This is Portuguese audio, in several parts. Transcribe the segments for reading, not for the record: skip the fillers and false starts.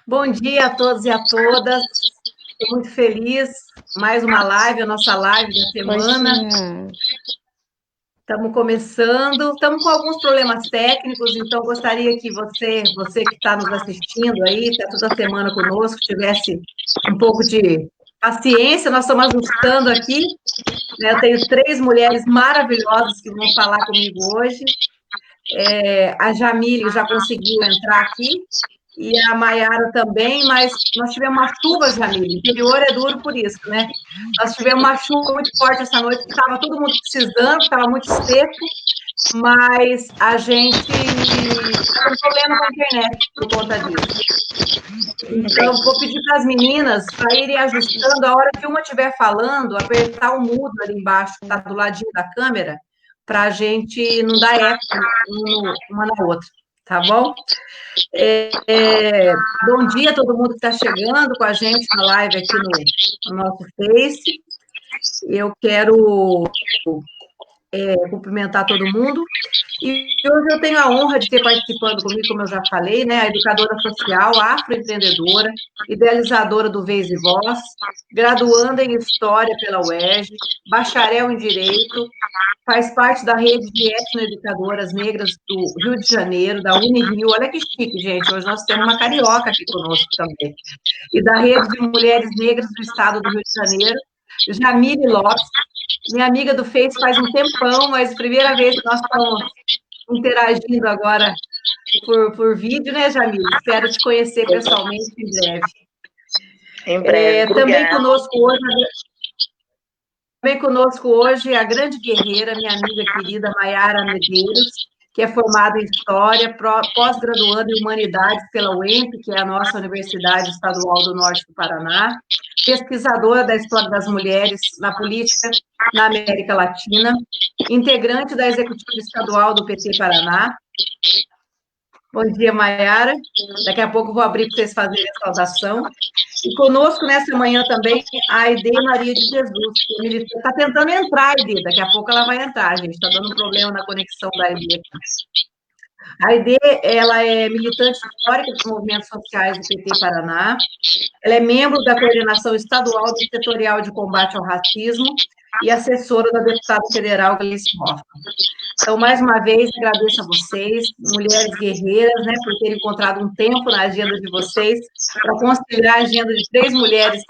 Bom dia a todos e a todas. Estou muito feliz. Mais uma live, a nossa live da semana. Estamos começando. Estamos com alguns problemas técnicos, então gostaria que você que está nos assistindo aí, está toda semana conosco, tivesse um pouco de paciência. Nós estamos ajustando aqui. Eu tenho 3 mulheres maravilhosas que vão falar comigo hoje. A Jamile já conseguiu entrar aqui, e a Maiara também, mas nós tivemos uma chuva, Jamile. O interior é duro por isso, né? Nós tivemos uma chuva muito forte essa noite, que estava todo mundo precisando, estava muito seco, mas a gente tem um problema com a internet por conta disso. Então, vou pedir para as meninas para irem ajustando, a hora que uma estiver falando, apertar o mudo ali embaixo, que está do ladinho da câmera, para a gente não dar eco uma na outra, tá bom? Bom dia a todo mundo que está chegando com a gente na live aqui no nosso Face. Eu quero cumprimentar todo mundo. E hoje eu tenho a honra de ter participando comigo, como eu já falei, né, a educadora social, afroempreendedora, idealizadora do Vez e Voz, graduanda em História pela UERJ, bacharel em Direito, faz parte da rede de etnoeducadoras negras do Rio de Janeiro, da Unirio. Olha que chique, gente, hoje nós temos uma carioca aqui conosco também. E da rede de mulheres negras do estado do Rio de Janeiro, Jamile Lopes, minha amiga do Face faz um tempão, mas primeira vez que nós estamos interagindo agora por vídeo, né, Jamile? Espero te conhecer pessoalmente em breve. Em breve. Também conosco hoje a grande guerreira, minha amiga querida Maiara Medeiros, que é formada em História, pós-graduanda em Humanidades pela UEMP, que é a nossa Universidade Estadual do Norte do Paraná, pesquisadora da história das mulheres na política na América Latina, integrante da Executiva Estadual do PT Paraná. Bom dia, Maiara. Daqui a pouco eu vou abrir para vocês fazerem a saudação. E conosco nessa manhã também a Aide Maria de Jesus, que está tentando entrar, Aide. Daqui a pouco ela vai entrar, gente. Está dando um problema na conexão da Aide. A Aide, ela é militante histórica dos movimentos sociais do PT Paraná. Ela é membro da Coordenação Estadual e Setorial de Combate ao Racismo e assessora da deputada federal Gleice Hoffmann. Então, mais uma vez, agradeço a vocês, mulheres guerreiras, né, por terem encontrado um tempo na agenda de vocês, para conciliar a agenda de 3 mulheres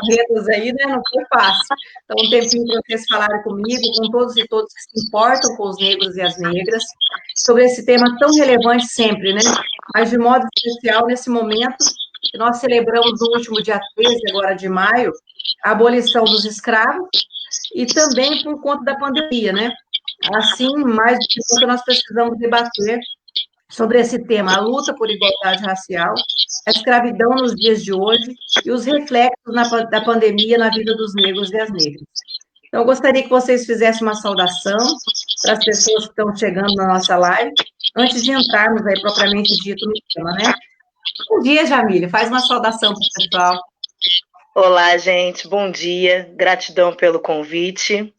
guerreiras aí, né, não foi fácil. Então, um tempinho para vocês falarem comigo, com todos e todas que se importam com os negros e as negras, sobre esse tema tão relevante sempre, né, mas de modo especial nesse momento que nós celebramos no último dia 13, agora de maio, a abolição dos escravos, e também por conta da pandemia, né? Assim, mais do que nunca, nós precisamos debater sobre esse tema, a luta por igualdade racial, a escravidão nos dias de hoje e os reflexos da pandemia na vida dos negros e as negras. Então, eu gostaria que vocês fizessem uma saudação para as pessoas que estão chegando na nossa live, antes de entrarmos aí propriamente dito no tema, né? Bom dia, Jamile. Faz uma saudação para o pessoal. Olá, gente. Bom dia. Gratidão pelo convite.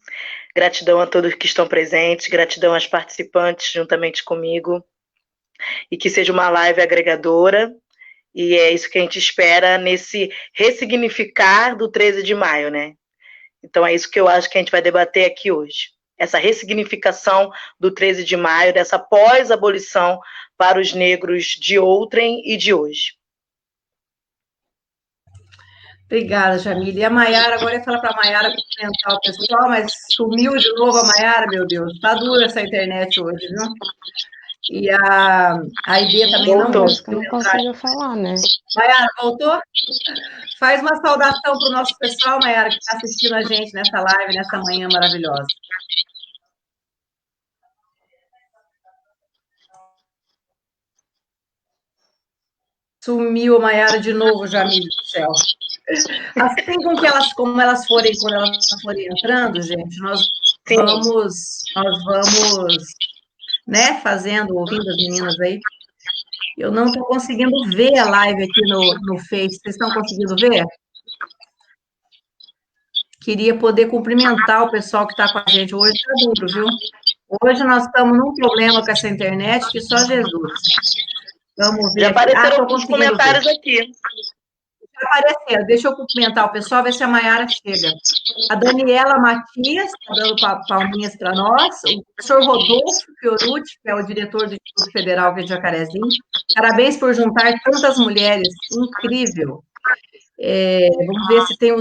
Gratidão a todos que estão presentes. Gratidão às participantes juntamente comigo. E que seja uma live agregadora. E é isso que a gente espera nesse ressignificar do 13 de maio, né? Então é isso que eu acho que a gente vai debater aqui hoje. Essa ressignificação do 13 de maio, dessa pós-abolição para os negros de outrem e de hoje. Obrigada, Jamile. E a Maiara, agora eu ia falar para a Maiara cumprimentar o pessoal, mas sumiu de novo a Maiara, meu Deus. Está dura essa internet hoje, viu? E a Aide também voltou. Não consigo falar, né? Maiara, voltou? Faz uma saudação para o nosso pessoal, Maiara, que está assistindo a gente nessa live, nessa manhã maravilhosa. Sumiu a Maiara de novo, Jamile do céu. Assim como elas forem, quando elas forem entrando, gente, nós vamos, né, ouvindo as meninas aí. Eu não estou conseguindo ver a live aqui no Face. Vocês estão conseguindo ver? Queria poder cumprimentar o pessoal que está com a gente. Hoje está duro, viu? Hoje nós estamos num problema com essa internet que só Jesus. Vamos ver Já aqui. apareceram Tô alguns conseguindo comentários ver. aqui. Já apareceu. Deixa eu cumprimentar o pessoal, ver se a Maiara chega. A Daniela Matias está dando palminhas para nós. O professor Rodolfo Fiorucci, que é o diretor do Instituto Federal de Jacarezinho. Parabéns por juntar tantas mulheres. Incrível. Vamos ver se tem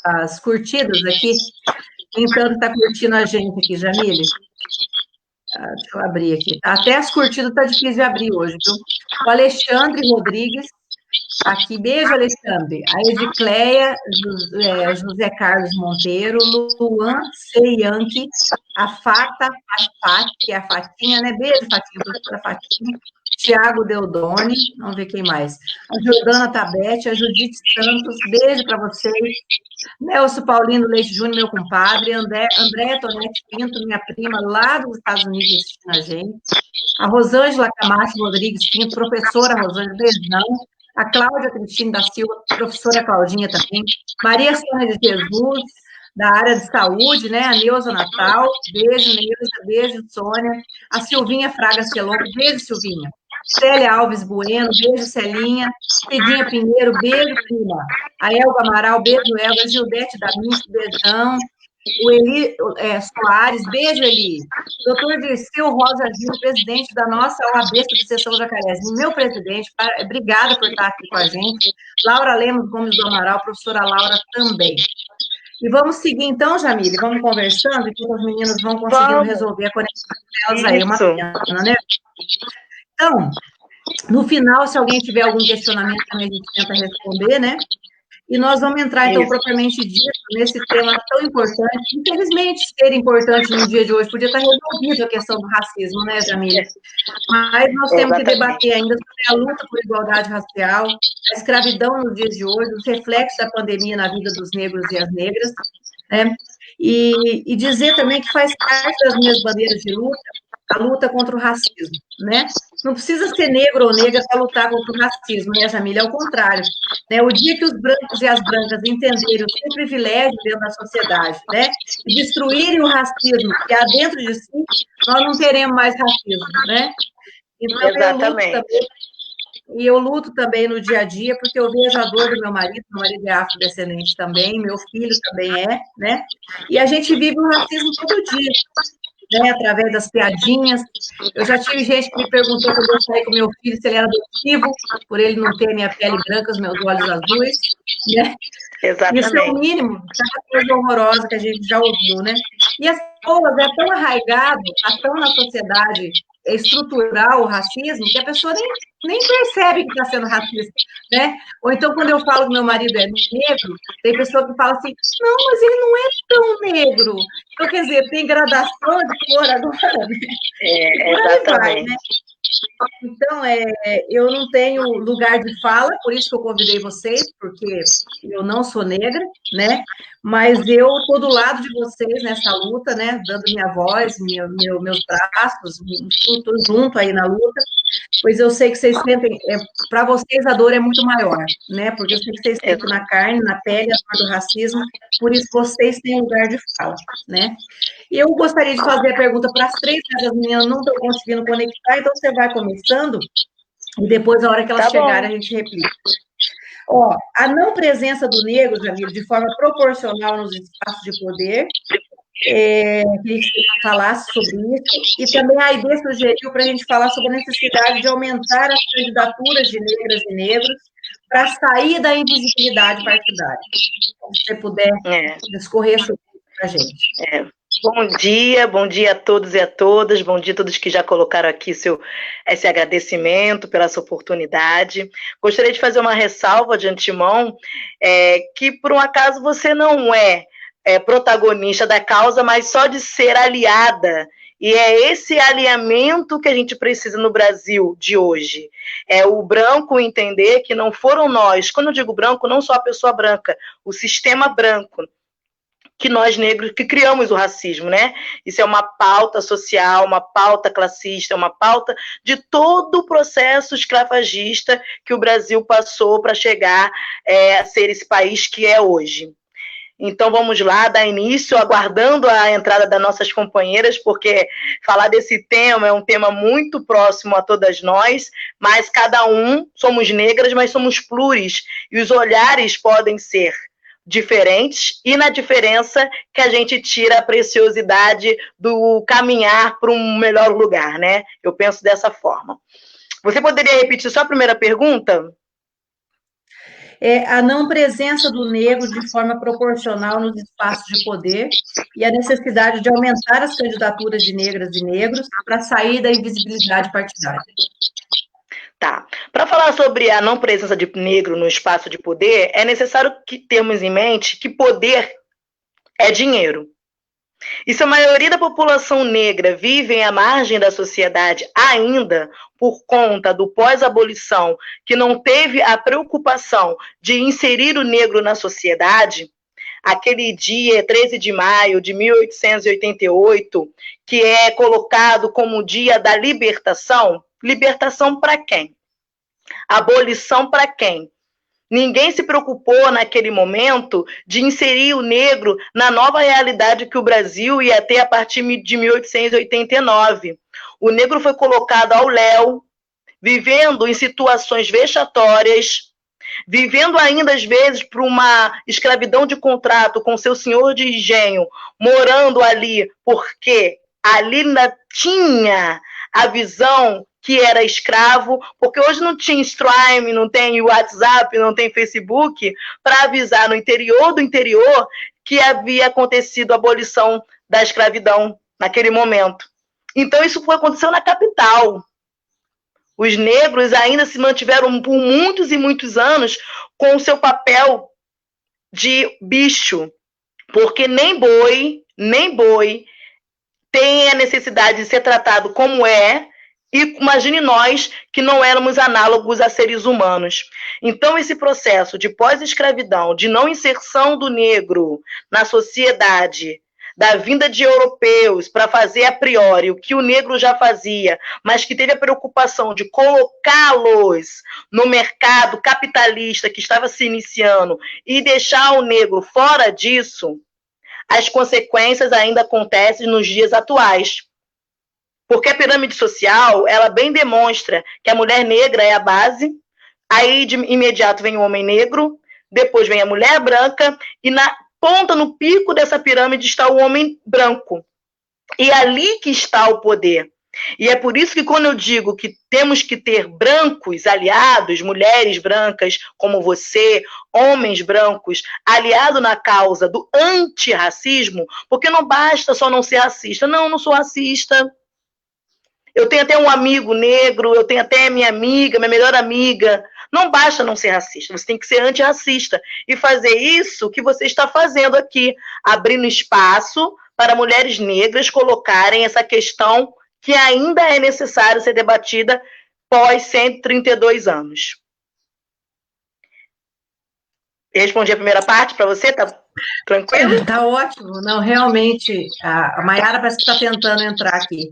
as curtidas aqui. Quem tanto está curtindo a gente aqui, Jamile? Deixa eu abrir aqui. Até as curtidas está difícil de abrir hoje, viu? O Alexandre Rodrigues, aqui, beijo, Alexandre. A Edicleia, José Carlos Monteiro, Luan Seianque, a Fata, que é a Fatinha, né? Beijo, Fatinha, professora Fatinha. Tiago Deodoni, vamos ver quem mais. A Jordana Tabete, a Judite Santos, beijo para vocês. Nelson Paulino Leite Júnior, meu compadre. André Tonetti Pinto, minha prima, lá dos Estados Unidos, assistindo a gente. A Rosângela Camacho Rodrigues Pinto, professora Rosângela, beijão. A Cláudia Cristina da Silva, professora Claudinha também. Maria Sônia de Jesus, da área de saúde, né? A Neuza Natal, beijo, Neuza, beijo, Sônia. A Silvinha Fraga Celon, beijo, Silvinha. Célia Alves Bueno, beijo, Celinha. Cidinha Pinheiro, beijo, prima. A Elga Amaral, beijo, Elga. Gildete da Minsk, beijão. O Eli Soares, beijo, Eli. Doutor Dirceu Rosa Gil, presidente da nossa OAB Subseção Jacarezinho, meu presidente, obrigada por estar aqui com a gente. Laura Lemos Gomes do Amaral, professora Laura também. E vamos seguir então, Jamile, vamos conversando, e os meninos vão conseguindo resolver a conexão delas aí, uma pena, né? Então, no final, se alguém tiver algum questionamento, também a gente tenta responder, né? E nós vamos entrar, então, propriamente dito, nesse tema tão importante. Infelizmente, ser importante no dia de hoje, podia estar resolvido a questão do racismo, né, Jamile? Mas nós temos que debater ainda sobre a luta por igualdade racial, a escravidão nos dias de hoje, os reflexos da pandemia na vida dos negros e as negras, né? E dizer também que faz parte das minhas bandeiras de luta, a luta contra o racismo, né? Não precisa ser negro ou negra para lutar contra o racismo, né, Jamile? É o contrário. Né? O dia que os brancos e as brancas entenderem o seu privilégio dentro da sociedade, né? E destruírem o racismo que há dentro de si, nós não teremos mais racismo, né? Então, exatamente. eu luto também no dia a dia, porque eu vejo a dor do meu marido é afrodescendente também, meu filho também é, né? E a gente vive o racismo todo dia, né, através das piadinhas. Eu já tive gente que me perguntou quando eu saí com meu filho se ele era adotivo, por ele não ter minha pele branca, os meus olhos azuis, né? Exatamente. Isso é o mínimo, cada coisa horrorosa que a gente já ouviu, né? E as pessoas é tão arraigado, está tão na sociedade estrutural o racismo, que a pessoa nem percebe que está sendo racista, né? Ou então, quando eu falo que meu marido é negro, tem pessoa que fala assim, não, mas ele não é tão negro. Então, quer dizer, tem gradação de cor agora, né? Exatamente. Vai, né? Então, eu não tenho lugar de fala, por isso que eu convidei vocês, porque eu não sou negra, né? Mas eu estou do lado de vocês nessa luta, né? Dando minha voz, meus braços, estou junto aí na luta, pois eu sei que vocês sentem, para vocês a dor é muito maior, né? Porque eu sei que vocês sentem na carne, na pele, a dor do racismo, por isso vocês têm lugar de fala, né? E eu gostaria de fazer a pergunta para as três, mas as meninas não estão conseguindo conectar, então você vai começando, e depois, na hora que elas chegarem, a gente replica. Ó, a não presença do negro, Jamile, de forma proporcional nos espaços de poder, queria que você falasse sobre isso, e também a Aide sugeriu para a gente falar sobre a necessidade de aumentar as candidaturas de negras e negros para sair da invisibilidade partidária. Se você puder discorrer sobre isso para a gente. Bom dia a todos e a todas, bom dia a todos que já colocaram aqui esse agradecimento pela sua oportunidade. Gostaria de fazer uma ressalva de antemão, que por um acaso você não é protagonista da causa, mas só de ser aliada, e é esse alinhamento que a gente precisa no Brasil de hoje. É o branco entender que não foram nós, quando eu digo branco, não só a pessoa branca, o sistema branco, que nós negros que criamos o racismo, né? Isso é uma pauta social, uma pauta classista, uma pauta de todo o processo escravagista que o Brasil passou para chegar a ser esse país que é hoje. Então vamos lá, dar início, aguardando a entrada das nossas companheiras, porque falar desse tema é um tema muito próximo a todas nós, mas cada um, somos negras, mas somos pluris, e os olhares podem ser diferentes, e na diferença que a gente tira a preciosidade do caminhar para um melhor lugar, né? Eu penso dessa forma. Você poderia repetir só a primeira pergunta? A não presença do negro de forma proporcional nos espaços de poder e a necessidade de aumentar as candidaturas de negras e negros para sair da invisibilidade partidária. Tá. Para falar sobre a não presença de negro no espaço de poder, é necessário que termos em mente que poder é dinheiro. E se a maioria da população negra vive à margem da sociedade ainda por conta do pós-abolição, que não teve a preocupação de inserir o negro na sociedade, aquele dia 13 de maio de 1888, que é colocado como o dia da libertação, libertação para quem? Abolição para quem? Ninguém se preocupou naquele momento de inserir o negro na nova realidade que o Brasil ia ter a partir de 1889. O negro foi colocado ao léu, vivendo em situações vexatórias, vivendo ainda às vezes por uma escravidão de contrato com seu senhor de engenho, morando ali porque ali ainda tinha a visão que era escravo, porque hoje não tinha Stream, não tem WhatsApp, não tem Facebook, para avisar no interior do interior que havia acontecido a abolição da escravidão naquele momento. Então isso aconteceu na capital. Os negros ainda se mantiveram por muitos e muitos anos com o seu papel de bicho, porque nem boi tem a necessidade de ser tratado como é. E imagine nós que não éramos análogos a seres humanos. Então, esse processo de pós-escravidão, de não inserção do negro na sociedade, da vinda de europeus para fazer a priori o que o negro já fazia, mas que teve a preocupação de colocá-los no mercado capitalista que estava se iniciando e deixar o negro fora disso, as consequências ainda acontecem nos dias atuais. Porque a pirâmide social, ela bem demonstra que a mulher negra é a base, aí de imediato vem o homem negro, depois vem a mulher branca, e na ponta, no pico dessa pirâmide está o homem branco. E é ali que está o poder. E é por isso que quando eu digo que temos que ter brancos aliados, mulheres brancas como você, homens brancos, aliados na causa do antirracismo, porque não basta só não ser racista. Não, não sou racista. Eu tenho até um amigo negro, eu tenho até minha amiga, minha melhor amiga. Não basta não ser racista, você tem que ser antirracista. E fazer isso que você está fazendo aqui, abrindo espaço para mulheres negras colocarem essa questão que ainda é necessário ser debatida pós 132 anos. Eu respondi a primeira parte para você, tá tranquilo? Tá ótimo. Não, realmente, a Mayara parece que está tentando entrar aqui.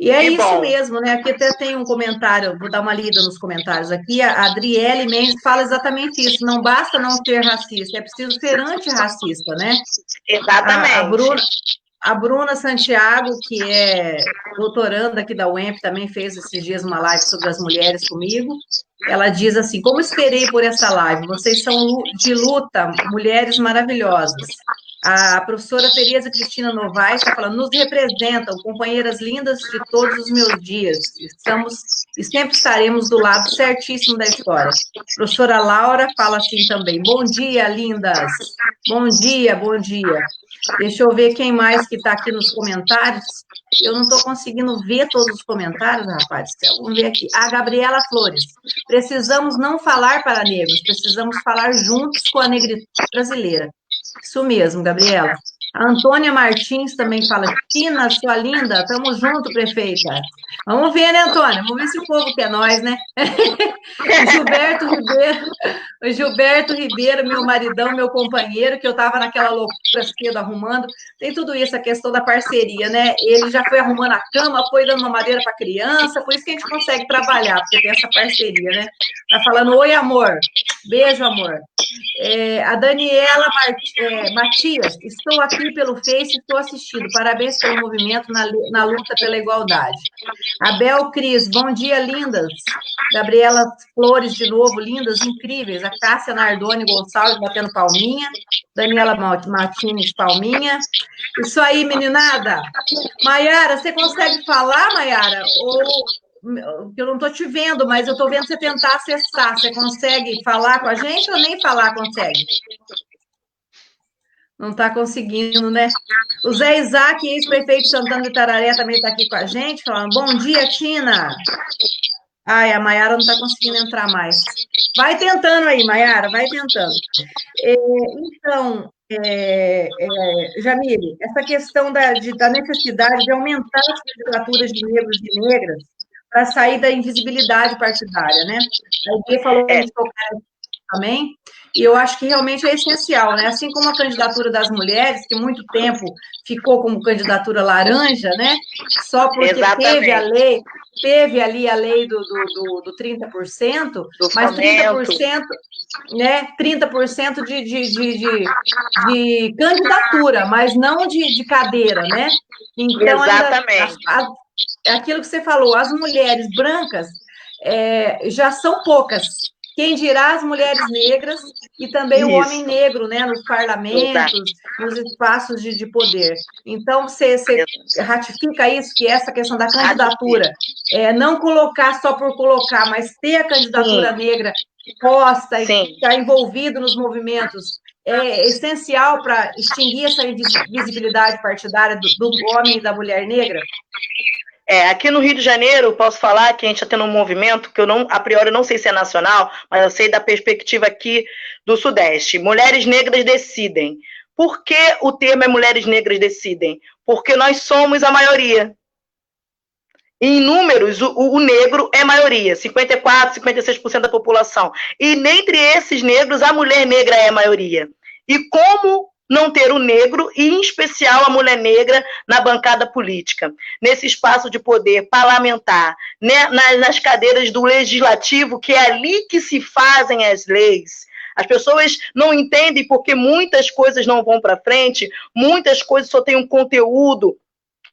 E é isso mesmo, né? Aqui até tem um comentário, vou dar uma lida nos comentários aqui. A Adriele Mendes fala exatamente isso. Não basta não ser racista, é preciso ser antirracista, né? Exatamente. A Bruna Santiago, que é doutoranda aqui da UEMP, também fez esses dias uma live sobre as mulheres comigo. Ela diz assim: como esperei por essa live? Vocês são de luta, mulheres maravilhosas. A professora Tereza Cristina Novaes está falando, nos representam, companheiras lindas de todos os meus dias. Estamos e sempre estaremos do lado certíssimo da história. A professora Laura fala assim também, bom dia, lindas. Bom dia, bom dia. Deixa eu ver quem mais que está aqui nos comentários. Eu não estou conseguindo ver todos os comentários, rapaz. Vamos ver aqui. A Gabriela Flores. Precisamos não falar para negros, precisamos falar juntos com a negritude brasileira. Isso mesmo, Gabriela. A Antônia Martins também fala, Tina, sua linda, tamo junto, prefeita. Vamos ver, né, Antônia? Vamos ver se o povo quer nós, né? O Gilberto Ribeiro, meu maridão, meu companheiro, que eu estava naquela loucura cedo arrumando, tem tudo isso, a questão da parceria, né? Ele já foi arrumando a cama, foi dando uma madeira para a criança, por isso que a gente consegue trabalhar, porque tem essa parceria, né? Tá falando, oi, amor. Beijo, amor. A Daniela Matias, estou aqui pelo Face, estou assistindo. Parabéns pelo movimento na luta pela igualdade. Abel Cris, bom dia, lindas. Gabriela Flores, de novo, lindas, incríveis. A Cássia Nardoni Gonçalves batendo palminha. Daniela Martins, palminha. Isso aí, meninada. Maiara, você consegue falar, Maiara? Eu não estou te vendo, mas eu estou vendo você tentar acessar. Você consegue falar com a gente ou nem falar consegue? Não está conseguindo, né? O Zé Isaac, ex-prefeito de Santana do Itararé, também está aqui com a gente, falando, bom dia, Tina. Ai, a Maiara não está conseguindo entrar mais. Vai tentando aí, Maiara, vai tentando. Então, Jamile, essa questão da necessidade de aumentar as candidaturas de negros e negras para sair da invisibilidade partidária, né? A Bia falou que também, e eu acho que realmente é essencial, né? Assim como a candidatura das mulheres, que muito tempo ficou como candidatura laranja, né? Só porque teve ali a lei do 30%, mas 30%, né? 30% de candidatura, mas não de cadeira, né? Então, exatamente. Aquilo que você falou, as mulheres brancas já são poucas. Quem dirá as mulheres negras e também o homem negro, né, nos parlamentos, nos espaços de poder. Então, você ratifica isso, que essa questão da candidatura, não colocar só por colocar, mas ter a candidatura negra posta e estar envolvido nos movimentos, é essencial para extinguir essa invisibilidade partidária do homem e da mulher negra? Aqui no Rio de Janeiro, posso falar que a gente está tendo um movimento que eu não, a priori, não sei se é nacional, mas eu sei da perspectiva aqui do Sudeste. Mulheres negras decidem. Por que o termo é Mulheres Negras Decidem? Porque nós somos a maioria. Em números, o negro é maioria, 54%, 56% da população. E dentre esses negros, a mulher negra é a maioria. E como não ter o negro, e em especial a mulher negra, na bancada política, nesse espaço de poder parlamentar, né, nas cadeiras do legislativo, que é ali que se fazem as leis. As pessoas não entendem porque muitas coisas não vão para frente, muitas coisas só têm um conteúdo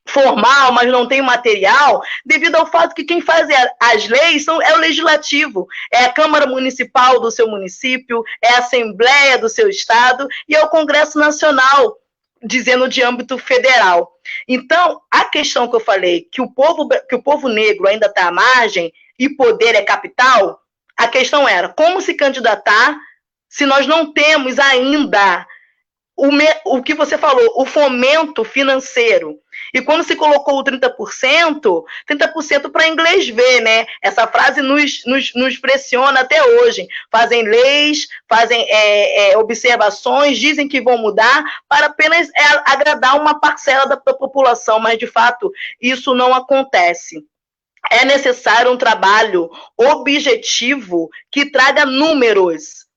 formal, mas não tem material, devido ao fato que quem faz as leis é o legislativo, é a Câmara Municipal do seu município, é a Assembleia do seu estado e é o Congresso Nacional, dizendo de âmbito federal. Então, a questão que eu falei, que o povo negro ainda está à margem e poder é capital, a questão era como se candidatar se nós não temos ainda o que você falou, o fomento financeiro. E quando se colocou o 30% para inglês ver, né? Essa frase nos pressiona até hoje. Fazem leis, fazem observações, dizem que vão mudar para apenas agradar uma parcela da população, mas de fato isso não acontece. É necessário um trabalho objetivo que traga números.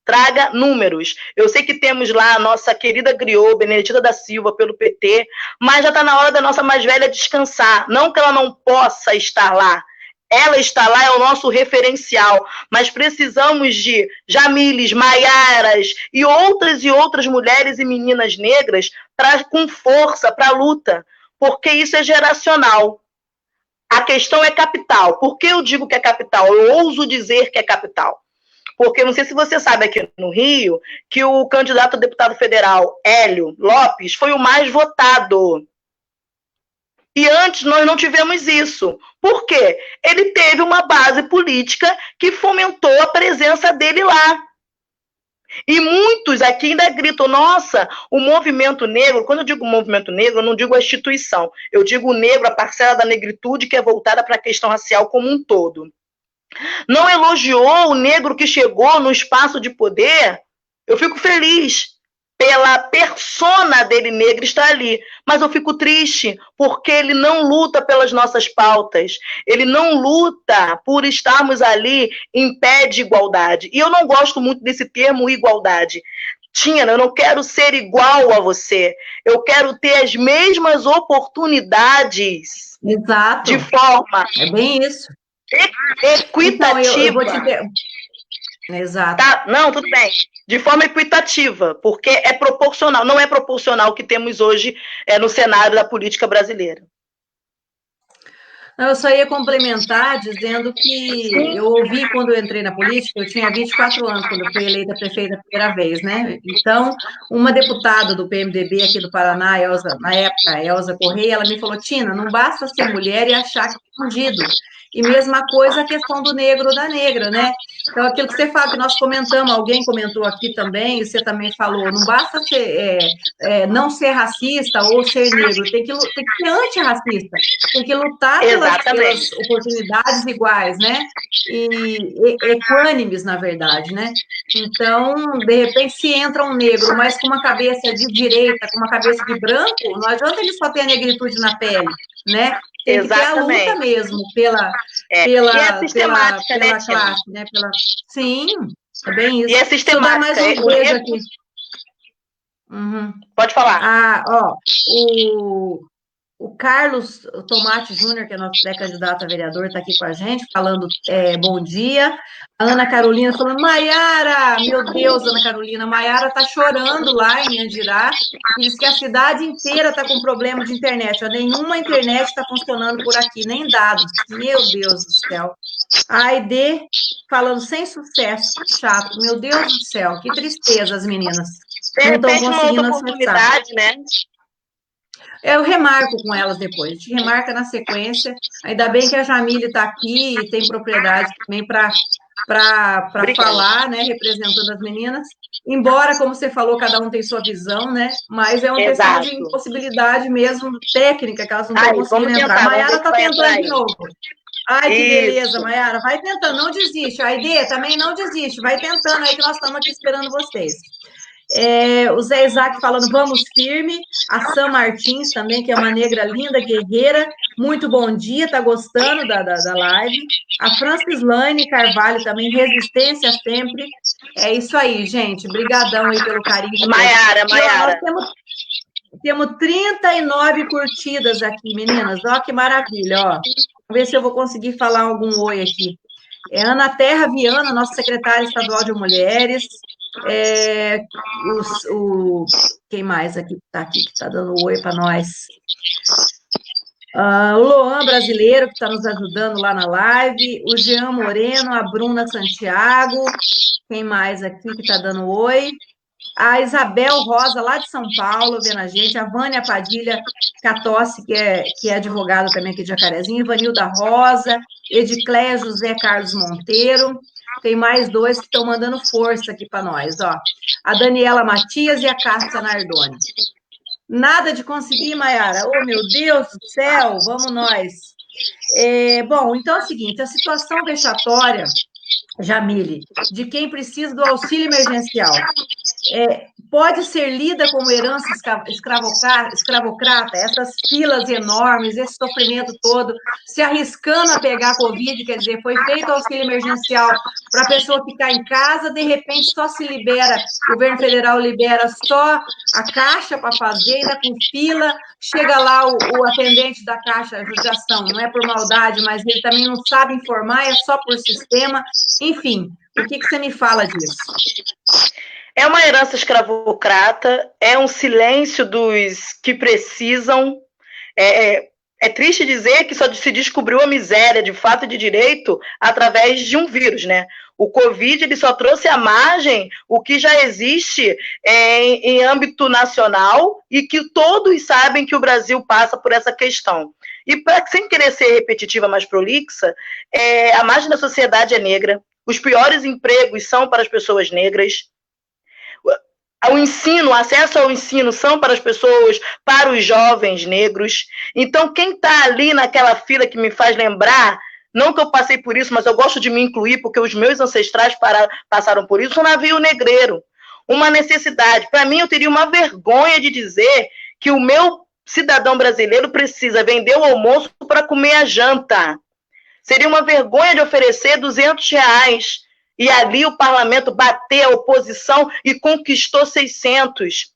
Eu sei que temos lá a nossa querida griot, Benedita da Silva, pelo PT, mas já está na hora da nossa mais velha descansar. Não que ela não possa estar lá. Ela está lá, é o nosso referencial. Mas precisamos de Jamiles, Maiaras e outras mulheres e meninas negras com força para a luta. Porque isso é geracional. A questão é capital. Por que eu digo que é capital? Eu ouso dizer que é capital. Porque não sei se você sabe aqui no Rio que o candidato a deputado federal, Hélio Lopes, foi o mais votado. E antes nós não tivemos isso. Por quê? Ele teve uma base política que fomentou a presença dele lá. E muitos aqui ainda gritam, nossa, o movimento negro, quando eu digo movimento negro, eu não digo a instituição, eu digo o negro, a parcela da negritude que é voltada para a questão racial como um todo. Não elogiou o negro que chegou no espaço de poder, eu fico feliz, pela persona dele negra estar ali. Mas eu fico triste, porque ele não luta pelas nossas pautas, ele não luta por estarmos ali em pé de igualdade. E eu não gosto muito desse termo igualdade. Tina, eu não quero ser igual a você, eu quero ter as mesmas oportunidades. Exato. De forma... É bem isso. Equitativa. Então, eu vou te... Exato. Tá? Não, tudo bem. De forma equitativa, porque é proporcional. Não é proporcional o que temos hoje no cenário da política brasileira. Eu só ia complementar dizendo que eu ouvi quando eu entrei na política, eu tinha 24 anos quando eu fui eleita prefeita a primeira vez, né? Então, uma deputada do PMDB aqui do Paraná, na época, Elza Correia, ela me falou, Tina, não basta ser mulher e achar que é ungido. E mesma coisa a questão do negro ou da negra, né? Então, aquilo que você fala, que nós comentamos, alguém comentou aqui também, e você também falou, não basta ser, não ser racista ou ser negro, tem que ser antirracista, tem que lutar pelas oportunidades iguais, né? E equânimes, na verdade, né? Então, de repente, se entra um negro, mas com uma cabeça de direita, com uma cabeça de branco, não adianta ele só ter a negritude na pele, né? Tem que ter a luta mesmo pela sistemática, pela classe, né? Sim, é bem isso. E é sistemática. Deixa eu dar mais um beijo aqui. Uhum. Pode falar. O Carlos Tomate Júnior, que é nosso pré-candidato a vereador, está aqui com a gente, falando bom dia. A Ana Carolina falando, Maiara, meu Deus, Ana Carolina, Maiara está chorando lá em Andirá, diz que a cidade inteira está com problema de internet, nenhuma internet está funcionando por aqui, nem dados, meu Deus do céu. A Aide falando, sem sucesso, chato, meu Deus do céu, que tristeza as meninas. De repente, uma outra oportunidade, né? Eu remarco com elas depois, a gente remarca na sequência. Ainda bem que a Jamile está aqui e tem propriedade também para falar, né, representando as meninas. Embora, como você falou, cada um tem sua visão, né? Mas é uma questão de impossibilidade mesmo técnica, que elas não estão conseguindo entrar. A Maiara está tentando de novo. Ai, que beleza, Maiara. Vai tentando, não desiste. A Aide também não desiste. Vai tentando aí que nós estamos aqui esperando vocês. O Zé Isaac falando, vamos firme. A Sam Martins também, que é uma negra linda, guerreira. Muito bom dia, tá gostando da live. A Francis Lane Carvalho também, resistência sempre. É isso aí, gente. Brigadão aí pelo carinho. Maiara. Nós temos 39 curtidas aqui, meninas. Ó, que maravilha, ó. Vamos ver se eu vou conseguir falar algum oi aqui. Ana Terra Viana, nossa secretária estadual de mulheres. Quem mais aqui que está dando oi para nós? O Loan Brasileiro, que está nos ajudando lá na live. O Jean Moreno, a Bruna Santiago. Quem mais aqui que está dando oi? A Isabel Rosa, lá de São Paulo, vendo a gente. A Vânia Padilha Catossi, que é advogada também aqui de Jacarezinho. Ivanilda Rosa. Edicléia José Carlos Monteiro. Tem mais dois que estão mandando força aqui para nós, ó. A Daniela Matias e a Cássia Nardoni. Nada de conseguir, Maiara. Oh, meu Deus do céu, vamos nós. Bom, então é o seguinte, a situação vexatória, Jamile, de quem precisa do auxílio emergencial, pode ser lida como herança escravocrata, essas filas enormes, esse sofrimento todo, se arriscando a pegar a Covid, quer dizer, foi feito auxílio emergencial para a pessoa ficar em casa, de repente só se libera, o governo federal libera só a caixa para fazer, ainda com fila, chega lá o atendente da caixa, a judiação, não é por maldade, mas ele também não sabe informar, é só por sistema, enfim, o que você me fala disso? É uma herança escravocrata, é um silêncio dos que precisam. É triste dizer que só se descobriu a miséria de fato e de direito através de um vírus, né? O Covid ele só trouxe à margem o que já existe em âmbito nacional e que todos sabem que o Brasil passa por essa questão. E, sem querer ser repetitiva, mas prolixa, a margem da sociedade é negra, os piores empregos são para as pessoas negras, o acesso ao ensino são para as pessoas, para os jovens negros. Então, quem está ali naquela fila que me faz lembrar, não que eu passei por isso, mas eu gosto de me incluir, porque os meus ancestrais passaram por isso, o navio negreiro. uma necessidade. Para mim, eu teria uma vergonha de dizer que o meu cidadão brasileiro precisa vender o almoço para comer a janta. Seria uma vergonha de oferecer R$200 e ali o parlamento bater a oposição e conquistou 600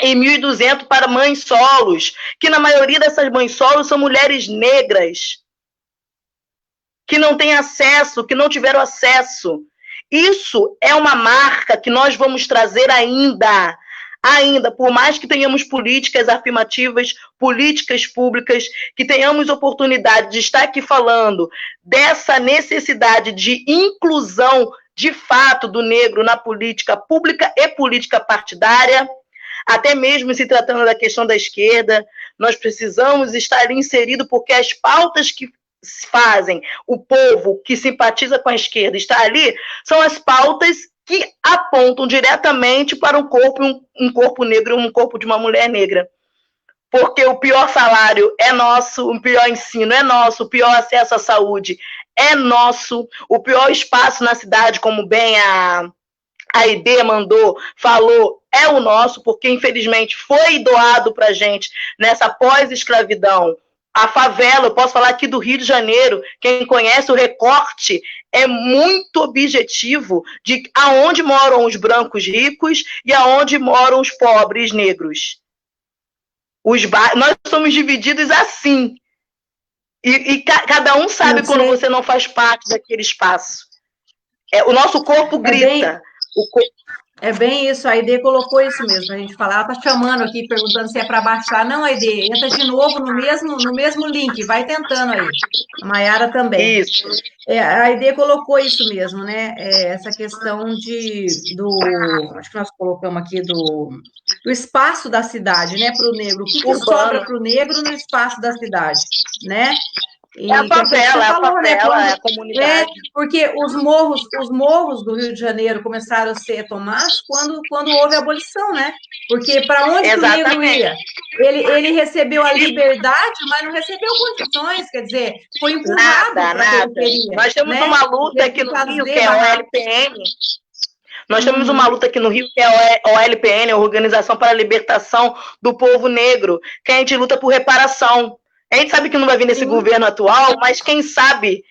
e 1.200 para mães solos, que na maioria dessas mães solos são mulheres negras, que não têm acesso, que não tiveram acesso. Isso é uma marca que nós vamos trazer ainda, por mais que tenhamos políticas afirmativas, políticas públicas, que tenhamos oportunidade de estar aqui falando dessa necessidade de inclusão, de fato, do negro na política pública e política partidária, até mesmo se tratando da questão da esquerda, nós precisamos estar inseridos, porque as pautas que fazem o povo que simpatiza com a esquerda estar ali, são as pautas que apontam diretamente para um corpo negro, um corpo de uma mulher negra. Porque o pior salário é nosso, o pior ensino é nosso, o pior acesso à saúde é nosso, o pior espaço na cidade, como bem a Aide falou, é o nosso, porque infelizmente foi doado para a gente nessa pós-escravidão. A favela, eu posso falar aqui do Rio de Janeiro, quem conhece o recorte é muito objetivo de aonde moram os brancos ricos e aonde moram os pobres negros. Nós somos divididos assim. E cada um sabe quando você não faz parte daquele espaço. O nosso corpo grita. É bem isso, a Aide colocou isso mesmo, a gente falar, ela está chamando aqui, perguntando se é para baixar. Não, Aide, entra de novo no mesmo link, vai tentando aí. A Mayara também. Isso. A Aide colocou isso mesmo, né? Essa questão acho que nós colocamos aqui do espaço da cidade, né, para o negro. O que sobra para o negro no espaço da cidade, né? É a favela, é a comunidade. Porque os morros do Rio de Janeiro começaram a ser tomados quando houve a abolição, né? Porque para onde o negro ia? Ele recebeu a liberdade, mas não recebeu condições, quer dizer, foi empurrado para a periferia. Nós temos uma luta aqui no Rio, que é a OLPN. Nós temos uma luta aqui no Rio, que é a OLPN, a Organização para a Libertação do Povo Negro, que a gente luta por reparação. A gente sabe que não vai vir nesse governo atual, mas quem sabe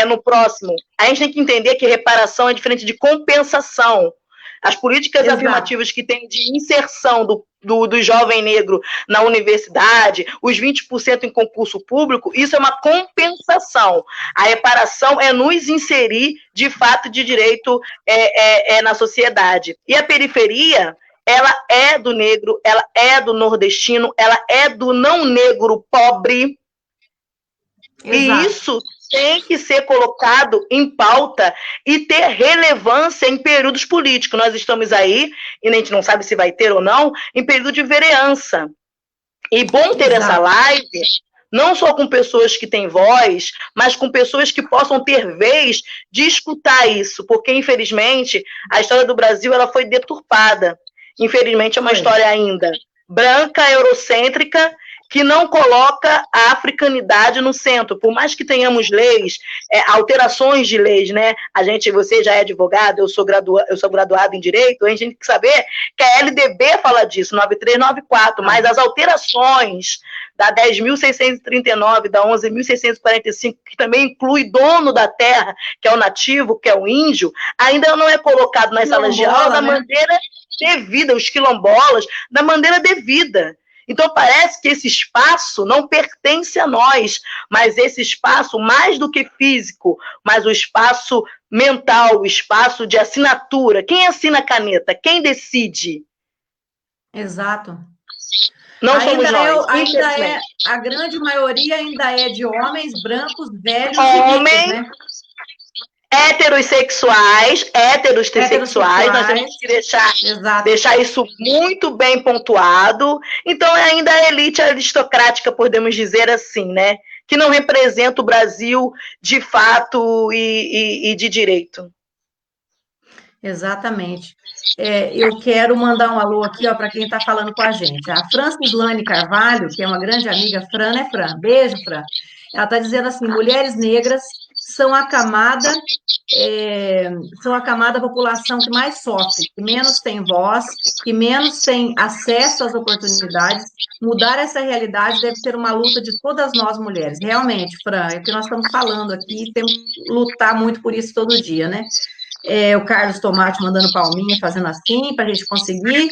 no próximo. A gente tem que entender que reparação é diferente de compensação. As políticas afirmativas que tem de inserção do jovem negro na universidade, os 20% em concurso público, isso é uma compensação. A reparação é nos inserir, de fato, de direito na sociedade. E a periferia, ela é do negro, ela é do nordestino, ela é do não negro pobre. Exato. E isso tem que ser colocado em pauta e ter relevância em períodos políticos. Nós estamos aí, e a gente não sabe se vai ter ou não, em período de vereança. E bom ter essa live, não só com pessoas que têm voz, mas com pessoas que possam ter vez de escutar isso, porque, infelizmente, a história do Brasil ela foi deturpada. Infelizmente, é uma história ainda branca, eurocêntrica, que não coloca a africanidade no centro. Por mais que tenhamos leis, alterações de leis, né? Você já é advogado, eu sou graduado em Direito, a gente tem que saber que a LDB fala disso, 9394, mas as alterações da 10.639, da 11.645, que também inclui dono da terra, que é o nativo, que é o índio, ainda não é colocado nas salas de aula da maneira devida, os quilombolas, da maneira devida. Então, parece que esse espaço não pertence a nós, mas esse espaço, mais do que físico, mas o espaço mental, o espaço de assinatura. Quem assina a caneta? Quem decide? Exato. Não somos nós, a grande maioria ainda é de homens brancos, velhos e ricos, né? Heterossexuais, nós temos que deixar isso muito bem pontuado. Então, ainda a elite aristocrática, podemos dizer assim, né? Que não representa o Brasil de fato e de direito. Exatamente. Eu quero mandar um alô aqui para quem está falando com a gente. A Francislane Carvalho, que é uma grande amiga, Fran, né, Fran? Beijo, Fran. Ela está dizendo assim, mulheres negras são a camada da população que mais sofre, que menos tem voz, que menos tem acesso às oportunidades. Mudar essa realidade deve ser uma luta de todas nós mulheres. Realmente, Fran, é o que nós estamos falando aqui, temos que lutar muito por isso todo dia, né? O Carlos Tomate mandando palminha, fazendo assim, para a gente conseguir.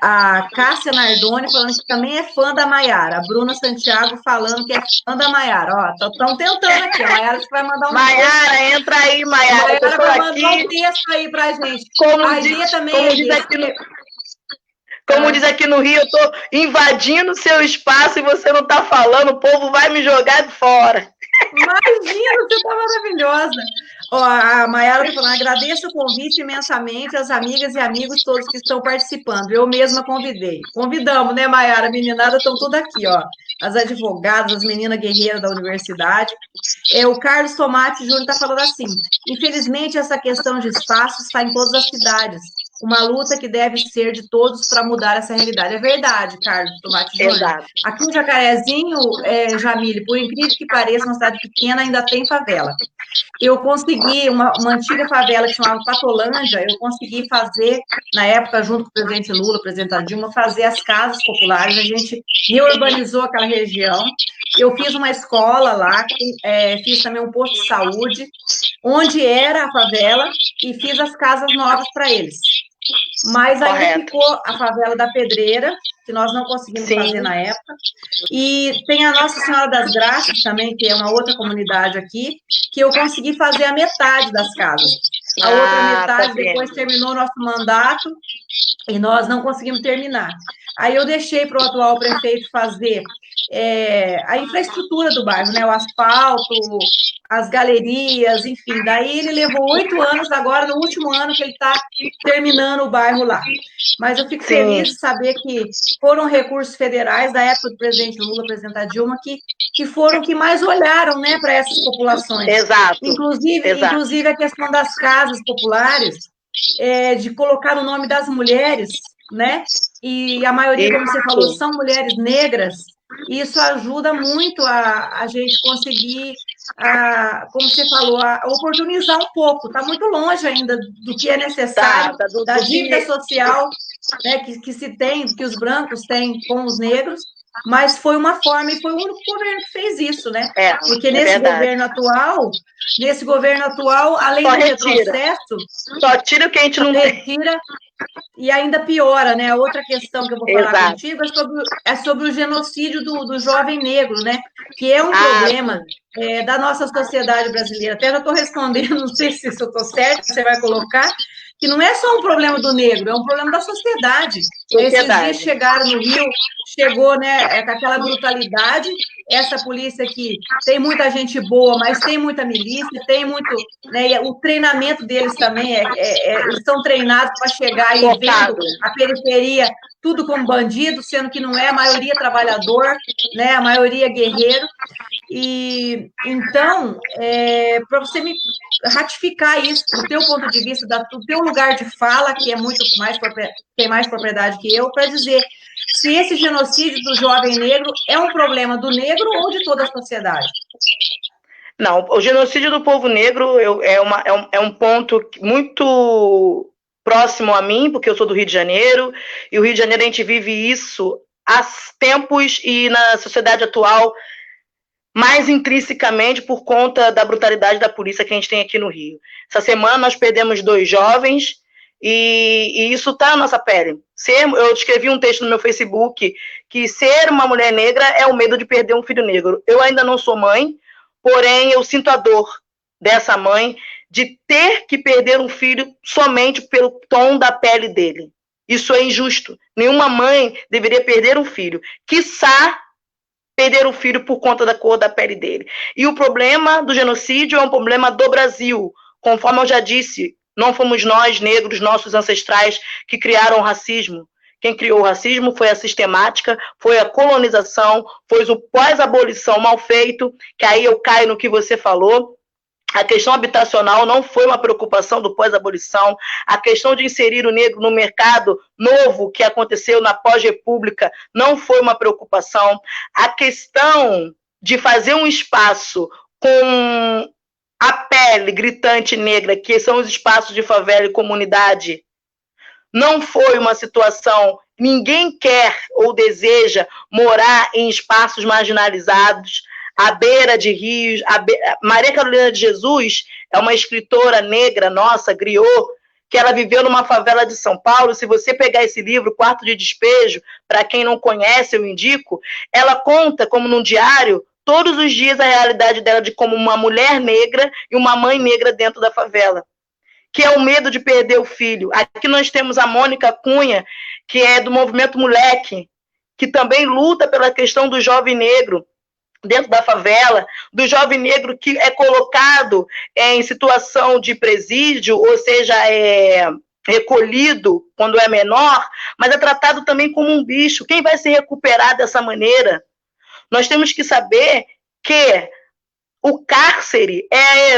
A Cássia Nardoni falando que também é fã da Maiara. A Bruna Santiago falando que é fã da Maiara. Ó, estão tentando aqui. A Maiara vai mandar um Maiara, texto. Entra aí, Maiara. Maiara vai mandar um texto aí para a gente. Como diz aqui no Rio, eu estou invadindo o seu espaço e você não está falando, o povo vai me jogar fora. Imagina, você está maravilhosa. Ó, a Maiara está falando, agradeço o convite imensamente às amigas e amigos todos que estão participando. Eu mesma convidei. Convidamos, né, Maiara? A meninada estão tudo aqui, ó. As advogadas, as meninas guerreiras da universidade. O Carlos Tomate Júnior está falando assim, infelizmente essa questão de espaço está em todas as cidades. Uma luta que deve ser de todos para mudar essa realidade. É verdade, Carlos Tomate Júnior. Exato. Aqui em Jacarezinho, Jamile, por incrível que pareça, uma cidade pequena ainda tem favela. Eu consegui, uma antiga favela que chamava Patolândia, eu consegui fazer, na época, junto com o presidente Lula, o presidente Dilma, fazer as casas populares, a gente reurbanizou aquela região. Eu fiz uma escola lá, fiz também um posto de saúde, onde era a favela, e fiz as casas novas para eles. Mas ainda ficou a favela da Pedreira, que nós não conseguimos fazer na época, e tem a Nossa Senhora das Graças também, que é uma outra comunidade aqui, que eu consegui fazer a metade das casas. A outra metade, depois terminou o nosso mandato, e nós não conseguimos terminar. Aí eu deixei para o atual prefeito fazer a infraestrutura do bairro, né? O asfalto, as galerias, enfim. Daí ele levou 8 anos, agora no último ano que ele está terminando o bairro lá. Mas eu fico feliz de saber que foram recursos federais da época do presidente Lula, presidenta Dilma, que foram que mais olharam, né, para essas populações. Exato. Inclusive a questão das casas populares, de colocar o nome das mulheres, né? E a maioria, como você falou, são mulheres negras. Isso ajuda muito a gente conseguir, como você falou, a oportunizar um pouco. Está muito longe ainda do que é necessário, da dívida social, né, que se tem, que os brancos têm com os negros, mas foi uma forma, e foi o único governo que fez isso, né? Porque nesse governo atual, além do retrocesso... Só tira o que a gente não retira, e ainda piora, né? A outra questão que eu vou falar contigo é sobre o genocídio do jovem negro, né? Que é um problema da nossa sociedade brasileira. Até já estou respondendo, não sei se eu estou certa, você vai colocar, que não é só um problema do negro, é um problema da sociedade. Esses dias chegaram no Rio, chegou, né, com aquela brutalidade, essa polícia que tem muita gente boa, mas tem muita milícia, tem muito, né, o treinamento deles também, eles são treinados para chegar e vendo a periferia tudo como bandido, sendo que não é, a maioria trabalhador, né, a maioria guerreiro. E então, para você me ratificar isso, do teu ponto de vista, do teu lugar de fala, que é muito mais, tem mais propriedade que eu, para dizer se esse genocídio do jovem negro é um problema do negro ou de toda a sociedade. Não, o genocídio do povo negro é um ponto muito próximo a mim, porque eu sou do Rio de Janeiro, e o Rio de Janeiro a gente vive isso há tempos e na sociedade atual mais intrinsecamente por conta da brutalidade da polícia que a gente tem aqui no Rio. Essa semana nós perdemos 2 jovens e isso está na nossa pele. Eu escrevi um texto no meu Facebook que ser uma mulher negra é o medo de perder um filho negro. Eu ainda não sou mãe, porém eu sinto a dor dessa mãe de ter que perder um filho somente pelo tom da pele dele. Isso é injusto. Nenhuma mãe deveria perder um filho. Quiçá perder o filho por conta da cor da pele dele. E o problema do genocídio é um problema do Brasil. Conforme eu já disse, não fomos nós, negros, nossos ancestrais, que criaram o racismo. Quem criou o racismo foi a sistemática, foi a colonização, foi o pós-abolição mal feito, que aí eu caio no que você falou. A questão habitacional não foi uma preocupação do pós-abolição. A questão de inserir o negro no mercado novo que aconteceu na pós-república não foi uma preocupação. A questão de fazer um espaço com a pele gritante negra, que são os espaços de favela e comunidade, não foi uma situação. Ninguém quer ou deseja morar em espaços marginalizados, à beira de rios. Maria Carolina de Jesus é uma escritora negra nossa, griot, que ela viveu numa favela de São Paulo. Se você pegar esse livro, Quarto de Despejo, para quem não conhece, eu indico, ela conta, como num diário, todos os dias a realidade dela de como uma mulher negra e uma mãe negra dentro da favela, que é o medo de perder o filho. Aqui nós temos a Mônica Cunha, que é do Movimento Moleque, que também luta pela questão do jovem negro dentro da favela, do jovem negro que é colocado em situação de presídio, ou seja, recolhido quando é menor, mas é tratado também como um bicho. Quem vai se recuperar dessa maneira? Nós temos que saber que o cárcere é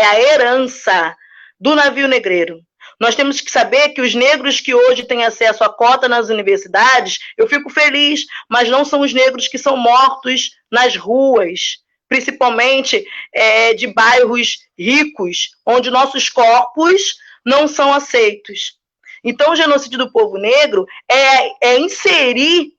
a herança do navio negreiro. Nós temos que saber que os negros que hoje têm acesso à cota nas universidades, eu fico feliz, mas não são os negros que são mortos nas ruas, principalmente de bairros ricos, onde nossos corpos não são aceitos. Então, o genocídio do povo negro é inserir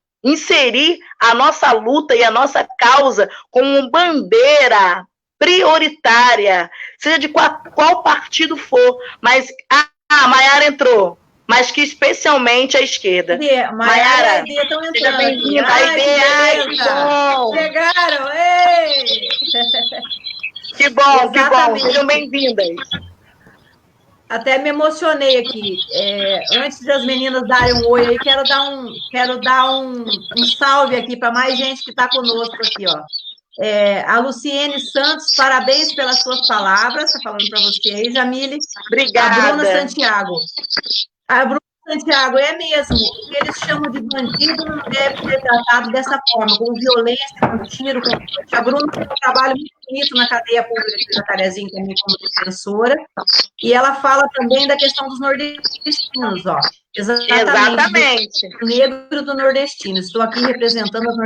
a nossa luta e a nossa causa como bandeira prioritária, seja de qual partido for, mas a Maiara entrou, mas que especialmente a esquerda. Maiara, estão entrando. Seja bem-vinda. Que bom. Chegaram, ei! Que bom, sejam bem-vindas. Até me emocionei aqui. Antes das meninas darem um oi aí, quero dar um salve aqui para mais gente que está conosco aqui, ó. A Luciene Santos, parabéns pelas suas palavras, está falando para você aí, Jamile. Obrigada. A Bruna Santiago. A Bruna Santiago, é mesmo, o que eles chamam de bandido não deve ser tratado dessa forma, com violência, com tiro, com... A Bruna tem um trabalho muito bonito na cadeia pública de Jacarezinho, também como defensora, e ela fala também da questão dos nordestinos, ó. Exatamente. Do negro do nordestino. Estou aqui representando os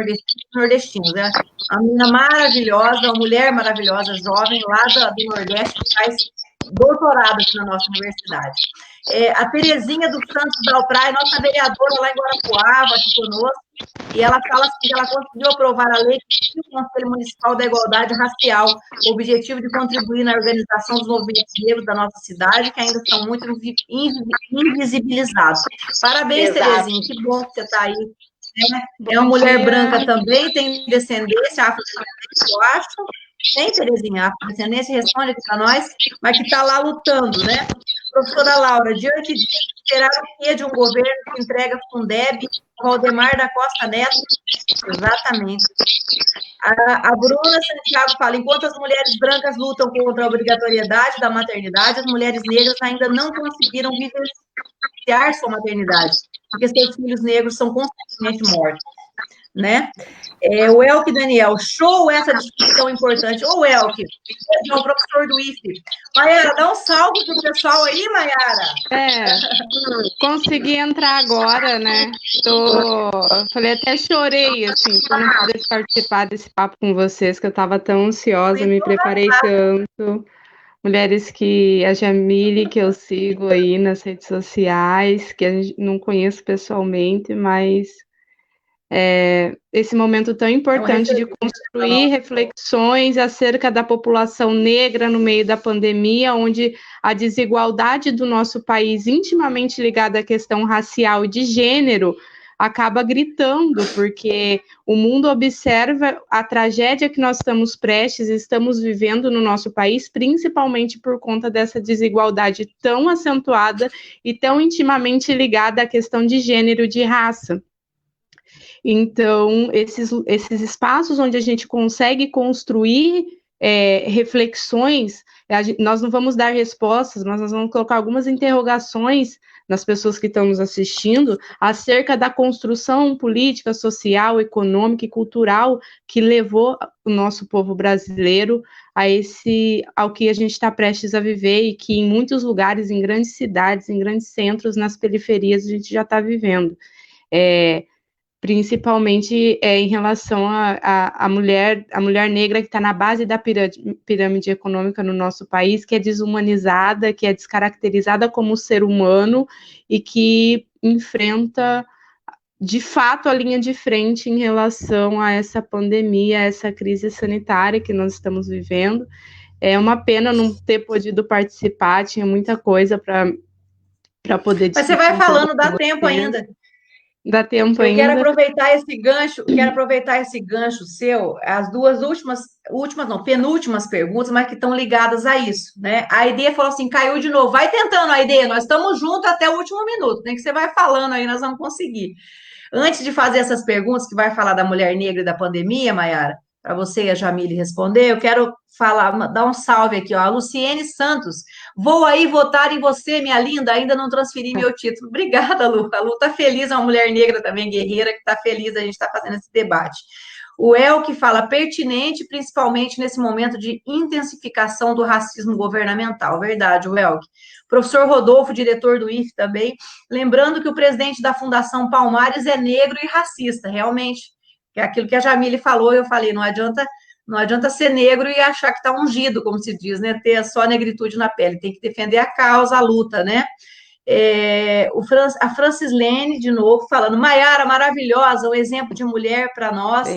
nordestinos. É uma menina maravilhosa, uma mulher maravilhosa, jovem, lá do Nordeste, que faz doutorado aqui na nossa universidade. A Terezinha dos Santos da Alpraia, nossa vereadora lá em Guarapuava, aqui conosco, e ela fala assim, que ela conseguiu aprovar a lei que o Conselho Municipal da Igualdade Racial, com o objetivo de contribuir na organização dos movimentos negros da nossa cidade, que ainda são muito invisibilizados. Parabéns, Terezinha, que bom que você está aí. É uma mulher branca também, tem descendência afrodescendente, eu acho. Tem, Terezinha, afrodescendência, responde aqui para nós, mas que está lá lutando, né? Professora Laura, diante disso, esperar o que de um governo que entrega Fundeb, Valdemar da Costa Neto? Exatamente. A Bruna Santiago fala, enquanto as mulheres brancas lutam contra a obrigatoriedade da maternidade, as mulheres negras ainda não conseguiram vivenciar sua maternidade, porque seus filhos negros são constantemente mortos, né? O Elke Daniel, show essa discussão importante. Ô, Elke, o professor do IFE. Maiara, dá um salve pro pessoal aí, Maiara. Consegui entrar agora, né? Falei, até chorei, assim, por não poder participar desse papo com vocês, que eu estava tão ansiosa, me preparei tanto. Mulheres que a Jamile, que eu sigo aí nas redes sociais, que a gente não conheço pessoalmente, mas esse momento tão importante de construir reflexões acerca da população negra no meio da pandemia, onde a desigualdade do nosso país, intimamente ligada à questão racial e de gênero, acaba gritando, porque o mundo observa a tragédia que nós estamos vivendo no nosso país, principalmente por conta dessa desigualdade tão acentuada e tão intimamente ligada à questão de gênero e de raça. Então, esses espaços onde a gente consegue construir reflexões, nós não vamos dar respostas, mas nós vamos colocar algumas interrogações nas pessoas que estão nos assistindo acerca da construção política, social, econômica e cultural que levou o nosso povo brasileiro ao que a gente está prestes a viver e que em muitos lugares, em grandes cidades, em grandes centros, nas periferias, a gente já está vivendo. principalmente em relação à mulher negra que está na base da pirâmide econômica no nosso país, que é desumanizada, que é descaracterizada como ser humano e que enfrenta, de fato, a linha de frente em relação a essa pandemia, a essa crise sanitária que nós estamos vivendo. É uma pena não ter podido participar, tinha muita coisa para poder discutir. Mas você vai falando, dá tempo ainda. Dá tempo ainda. Quero aproveitar esse gancho seu, as duas penúltimas perguntas, mas que estão ligadas a isso, né? A Aide falou assim, caiu de novo. Vai tentando, Aide, nós estamos juntos até o último minuto, nem que você vai falando aí, nós vamos conseguir. Antes de fazer essas perguntas, que vai falar da mulher negra e da pandemia, Mayara, para você e a Jamile responder, eu quero dar um salve aqui, ó, a Luciene Santos. Vou aí votar em você, minha linda, ainda não transferi meu título. Obrigada, Lu. A Lu está feliz, é uma mulher negra também, guerreira, que está feliz, a gente está fazendo esse debate. O Elke fala pertinente, principalmente nesse momento de intensificação do racismo governamental. Verdade, o Elke. Professor Rodolfo, diretor do IFE também, lembrando que o presidente da Fundação Palmares é negro e racista, realmente. Que é aquilo que a Jamile falou, eu falei, não adianta ser negro e achar que está ungido, como se diz, né? Ter só negritude na pele, tem que defender a causa, a luta, né? A Francislene, de novo, falando, Mayara, maravilhosa, um exemplo de mulher para nós,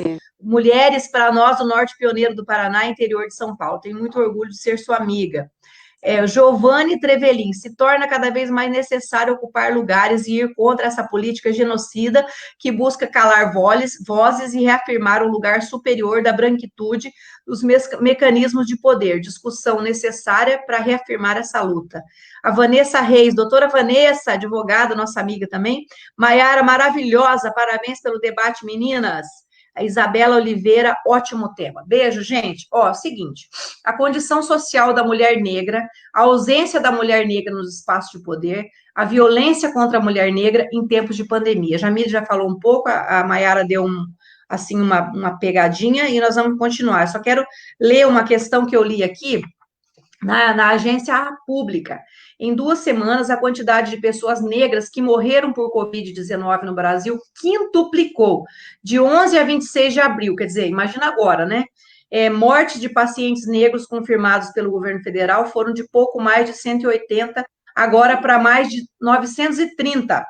mulheres para nós do Norte Pioneiro do Paraná, interior de São Paulo. Tenho muito orgulho de ser sua amiga. Giovanni Trevelin, se torna cada vez mais necessário ocupar lugares e ir contra essa política genocida que busca calar vozes e reafirmar o lugar superior da branquitude dos mecanismos de poder. Discussão necessária para reafirmar essa luta. A Vanessa Reis, doutora Vanessa, advogada, nossa amiga também. Mayara, maravilhosa, parabéns pelo debate, meninas. A Isabela Oliveira, ótimo tema. Beijo, gente. Seguinte, a condição social da mulher negra, a ausência da mulher negra nos espaços de poder, a violência contra a mulher negra em tempos de pandemia. Jamile já falou um pouco, a Mayara deu uma pegadinha e nós vamos continuar. Eu só quero ler uma questão que eu li aqui na agência pública. Em 2 semanas, a quantidade de pessoas negras que morreram por Covid-19 no Brasil quintuplicou, de 11 a 26 de abril, quer dizer, imagina agora, né? Mortes de pacientes negros confirmados pelo governo federal foram de pouco mais de 180, agora para mais de 930.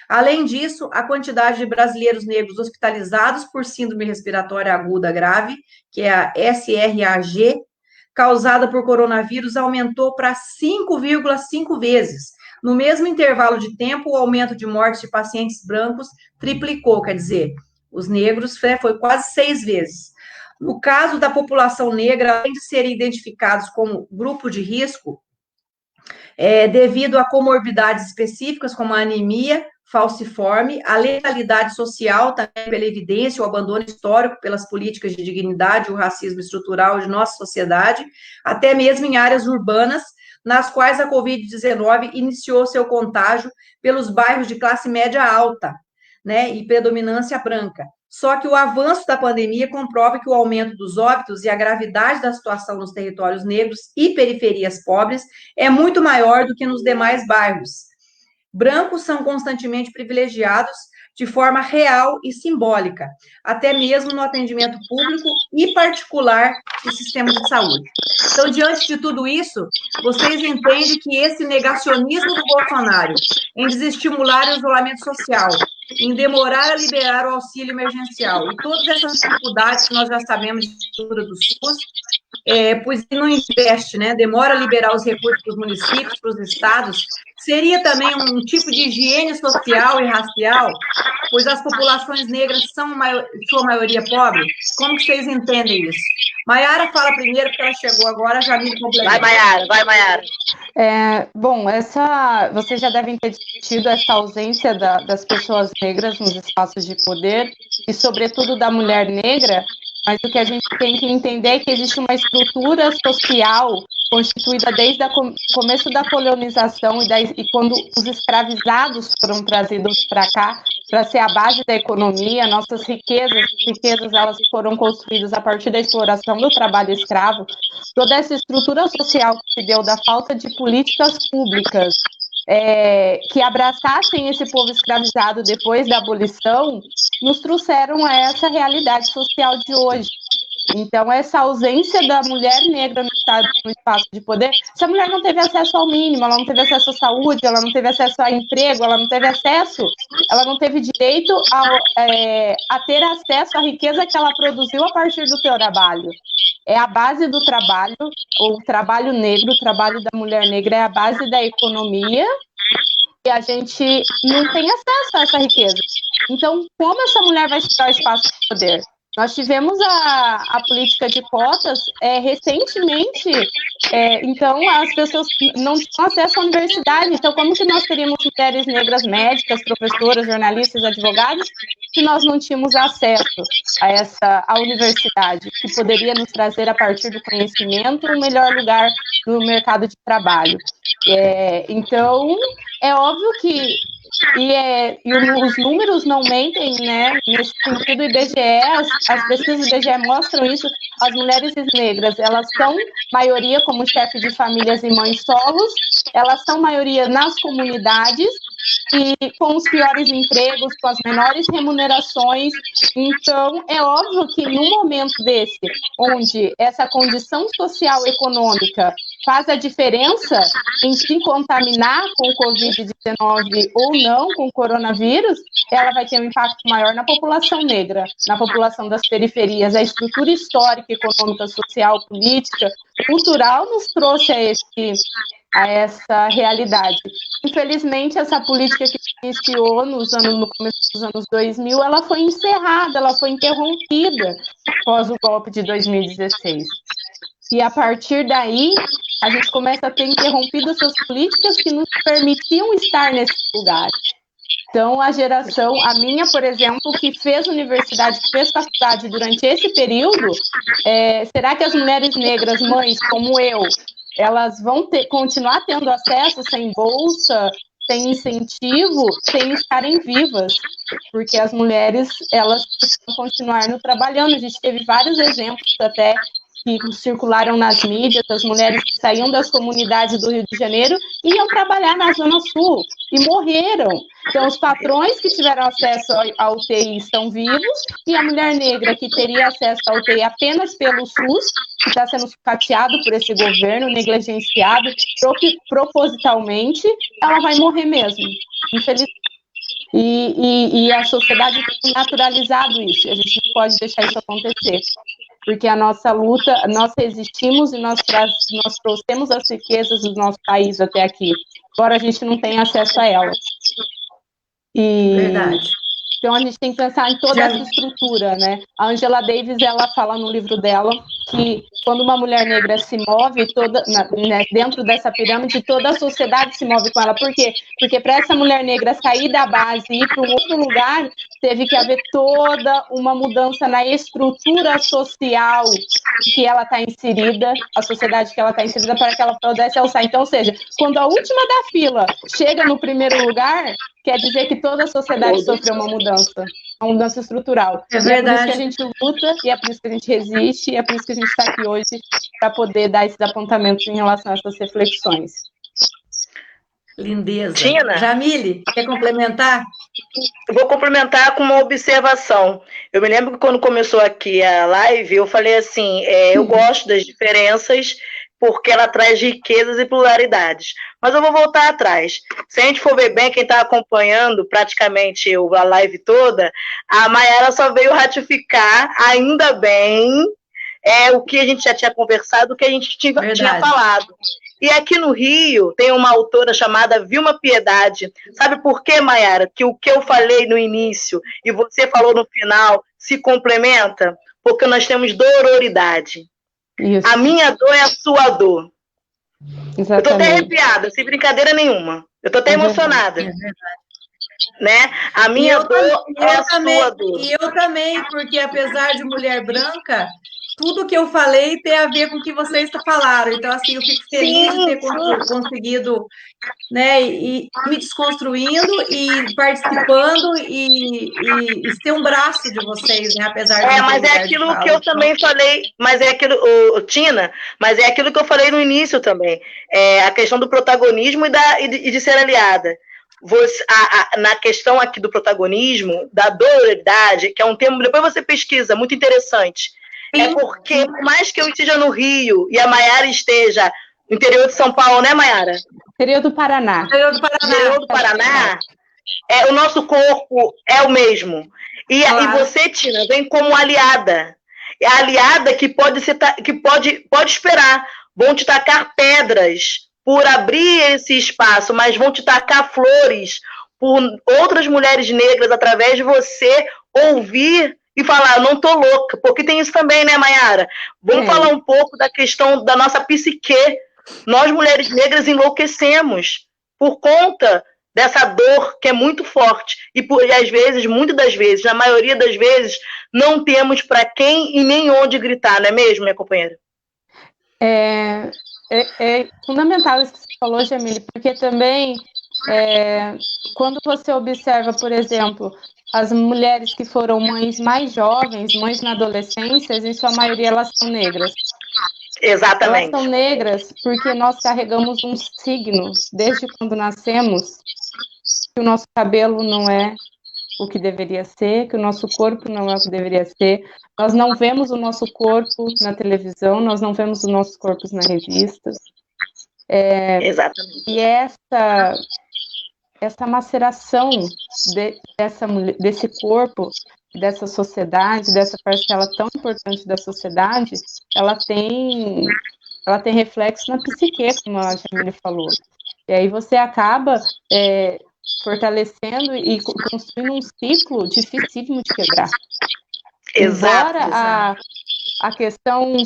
Além disso, a quantidade de brasileiros negros hospitalizados por síndrome respiratória aguda grave, que é a SRAG, causada por coronavírus, aumentou para 5,5 vezes. No mesmo intervalo de tempo, o aumento de mortes de pacientes brancos triplicou, quer dizer, os negros foi quase 6 vezes. No caso da população negra, além de serem identificados como grupo de risco, devido a comorbidades específicas, como a anemia falciforme, a letalidade social, também pela evidência, o abandono histórico pelas políticas de dignidade, o racismo estrutural de nossa sociedade, até mesmo em áreas urbanas, nas quais a Covid-19 iniciou seu contágio pelos bairros de classe média alta, né, e predominância branca. Só que o avanço da pandemia comprova que o aumento dos óbitos e a gravidade da situação nos territórios negros e periferias pobres é muito maior do que nos demais bairros. Brancos são constantemente privilegiados de forma real e simbólica, até mesmo no atendimento público e particular do sistema de saúde. Então, diante de tudo isso, vocês entendem que esse negacionismo do Bolsonaro em desestimular o isolamento social, em demorar a liberar o auxílio emergencial e todas essas dificuldades que nós já sabemos de estrutura do SUS, pois não investe, né? Demora a liberar os recursos para os municípios, para os estados, seria também um tipo de higiene social e racial, pois as populações negras são, sua maioria, pobre? Como que vocês entendem isso? Mayara fala primeiro, porque ela chegou agora, já me complementa. Vai, Mayara. Bom, vocês já devem ter tido essa ausência das pessoas negras nos espaços de poder, e sobretudo da mulher negra, mas o que a gente tem que entender é que existe uma estrutura social constituída desde o começo da colonização e quando os escravizados foram trazidos para cá, para ser a base da economia. Nossas riquezas elas foram construídas a partir da exploração do trabalho escravo. Toda essa estrutura social que se deu da falta de políticas públicas que abraçassem esse povo escravizado depois da abolição, nos trouxeram a essa realidade social de hoje. Então, essa ausência da mulher negra no espaço de poder, se a mulher não teve acesso ao mínimo, ela não teve acesso à saúde, ela não teve acesso a emprego, ela não teve direito a ter acesso à riqueza que ela produziu a partir do seu trabalho. É a base do trabalho, o trabalho negro, o trabalho da mulher negra é a base da economia, e a gente não tem acesso a essa riqueza. Então, como essa mulher vai chegar ao espaço de poder? Nós tivemos a política de cotas recentemente, então as pessoas não tinham acesso à universidade, então como que nós teríamos mulheres negras médicas, professoras, jornalistas, advogados, se nós não tínhamos acesso à universidade, que poderia nos trazer a partir do conhecimento um melhor lugar no mercado de trabalho. Então, é óbvio que os números não mentem, né? Nesse sentido, o IBGE, as pesquisas do IBGE mostram isso. As mulheres negras, elas são maioria como chefe de famílias e mães solos, elas são maioria nas comunidades e com os piores empregos, com as menores remunerações. Então, é óbvio que num momento desse, onde essa condição social econômica faz a diferença em se contaminar com o Covid-19 ou não, com o coronavírus, ela vai ter um impacto maior na população negra, na população das periferias. A estrutura histórica, econômica, social, política, cultural nos trouxe a essa realidade. Infelizmente, essa política que iniciou no começo dos anos 2000, ela foi encerrada, ela foi interrompida após o golpe de 2016. E a partir daí, a gente começa a ter interrompido essas políticas que nos permitiam estar nesse lugar. Então, a minha, por exemplo, que fez universidade, que fez faculdade durante esse período, será que as mulheres negras, mães como eu, elas vão continuar tendo acesso sem bolsa, sem incentivo, sem estarem vivas? Porque as mulheres, elas precisam continuar trabalhando. A gente teve vários exemplos até que circularam nas mídias, as mulheres que saíam das comunidades do Rio de Janeiro e iam trabalhar na Zona Sul e morreram. Então, os patrões que tiveram acesso à UTI estão vivos e a mulher negra que teria acesso à UTI apenas pelo SUS, que está sendo sucateado por esse governo, negligenciado propositalmente, ela vai morrer mesmo, infelizmente. E a sociedade tem naturalizado isso, a gente não pode deixar isso acontecer. Porque a nossa luta, nós resistimos e nós trouxemos as riquezas do nosso país até aqui. Agora a gente não tem acesso a elas. Verdade. Então a gente tem que pensar em toda essa estrutura, né? A Angela Davis, ela fala no livro dela que quando uma mulher negra se move dentro dessa pirâmide, toda a sociedade se move com ela. Por quê? Porque para essa mulher negra sair da base e ir para um outro lugar, teve que haver toda uma mudança na estrutura social que ela está inserida, a sociedade que ela está inserida, para que ela pudesse alçar. Então, ou seja, quando a última da fila chega no primeiro lugar, quer dizer que toda a sociedade sofreu uma mudança estrutural. É verdade. E é por isso que a gente luta, e é por isso que a gente resiste, e é por isso que a gente está aqui hoje para poder dar esses apontamentos em relação a essas reflexões. Lindeza. Tina? Jamile, quer complementar? Eu vou complementar com uma observação. Eu me lembro que quando começou aqui a live, eu falei assim, eu gosto das diferenças porque ela traz riquezas e pluralidades. Mas eu vou voltar atrás. Se a gente for ver bem, quem está acompanhando praticamente a live toda, a Mayara só veio ratificar, ainda bem, o que a gente já tinha conversado, o que a gente tinha falado. E aqui no Rio tem uma autora chamada Vilma Piedade. Sabe por quê, Mayara? Que o que eu falei no início e você falou no final se complementa? Porque nós temos dororidade. Isso. A minha dor é a sua dor. Exatamente. Eu tô até arrepiada, sem brincadeira nenhuma. Eu tô até emocionada. Né? A minha dor é a sua dor. E eu também, porque apesar de mulher branca, tudo que eu falei tem a ver com o que vocês falaram. Então, assim, eu fico feliz de ter conseguido, né, e me desconstruindo e participando e ser um braço de vocês, né, apesar de... mas é aquilo que eu também falei, mas é aquilo, Tina, mas é aquilo que eu falei no início também, a questão do protagonismo e de ser aliada. na questão aqui do protagonismo, da dororidade, que é um termo, depois você pesquisa, muito interessante. É porque, por mais que eu esteja no Rio e a Maiara esteja no interior de São Paulo, né, Maiara? Interior do Paraná. Interior do Paraná, o nosso corpo é o mesmo. E você, Tina, vem como aliada. É a aliada que pode esperar. Vão te tacar pedras por abrir esse espaço, mas vão te tacar flores por outras mulheres negras através de você ouvir e falar, não tô louca, porque tem isso também, né, Maiara? Vamos falar um pouco da questão da nossa psique. Nós, mulheres negras, enlouquecemos por conta dessa dor que é muito forte. E às vezes, muitas das vezes, na maioria das vezes, não temos para quem e nem onde gritar, não é mesmo, minha companheira? É fundamental isso que você falou, Jamile, porque também quando você observa, por exemplo, as mulheres que foram mães mais jovens, mães na adolescência, em sua maioria elas são negras. Exatamente. Elas são negras porque nós carregamos um signo desde quando nascemos, que o nosso cabelo não é o que deveria ser, que o nosso corpo não é o que deveria ser. Nós não vemos o nosso corpo na televisão, nós não vemos os nossos corpos na revista. Exatamente. E essa maceração desse corpo, dessa sociedade, dessa parcela tão importante da sociedade, ela tem reflexo na psique, como a Jamile falou. E aí você acaba fortalecendo e construindo um ciclo dificílimo de quebrar. Exato. Embora a questão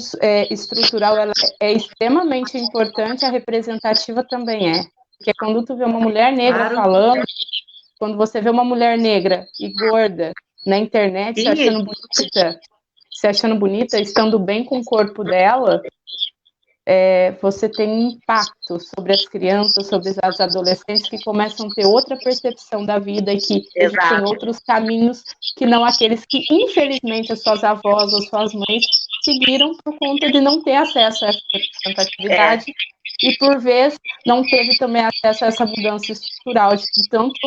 estrutural ela é extremamente importante, a representativa também é. Porque quando tu vê uma mulher negra falando, quando você vê uma mulher negra e gorda na internet se achando bonita, estando bem com o corpo dela, você tem um impacto sobre as crianças, sobre as adolescentes que começam a ter outra percepção da vida e que existem outros caminhos que não aqueles que, infelizmente, as suas avós ou suas mães seguiram por conta de não ter acesso a essa representatividade e, por vezes, não teve também acesso a essa mudança estrutural. Portanto,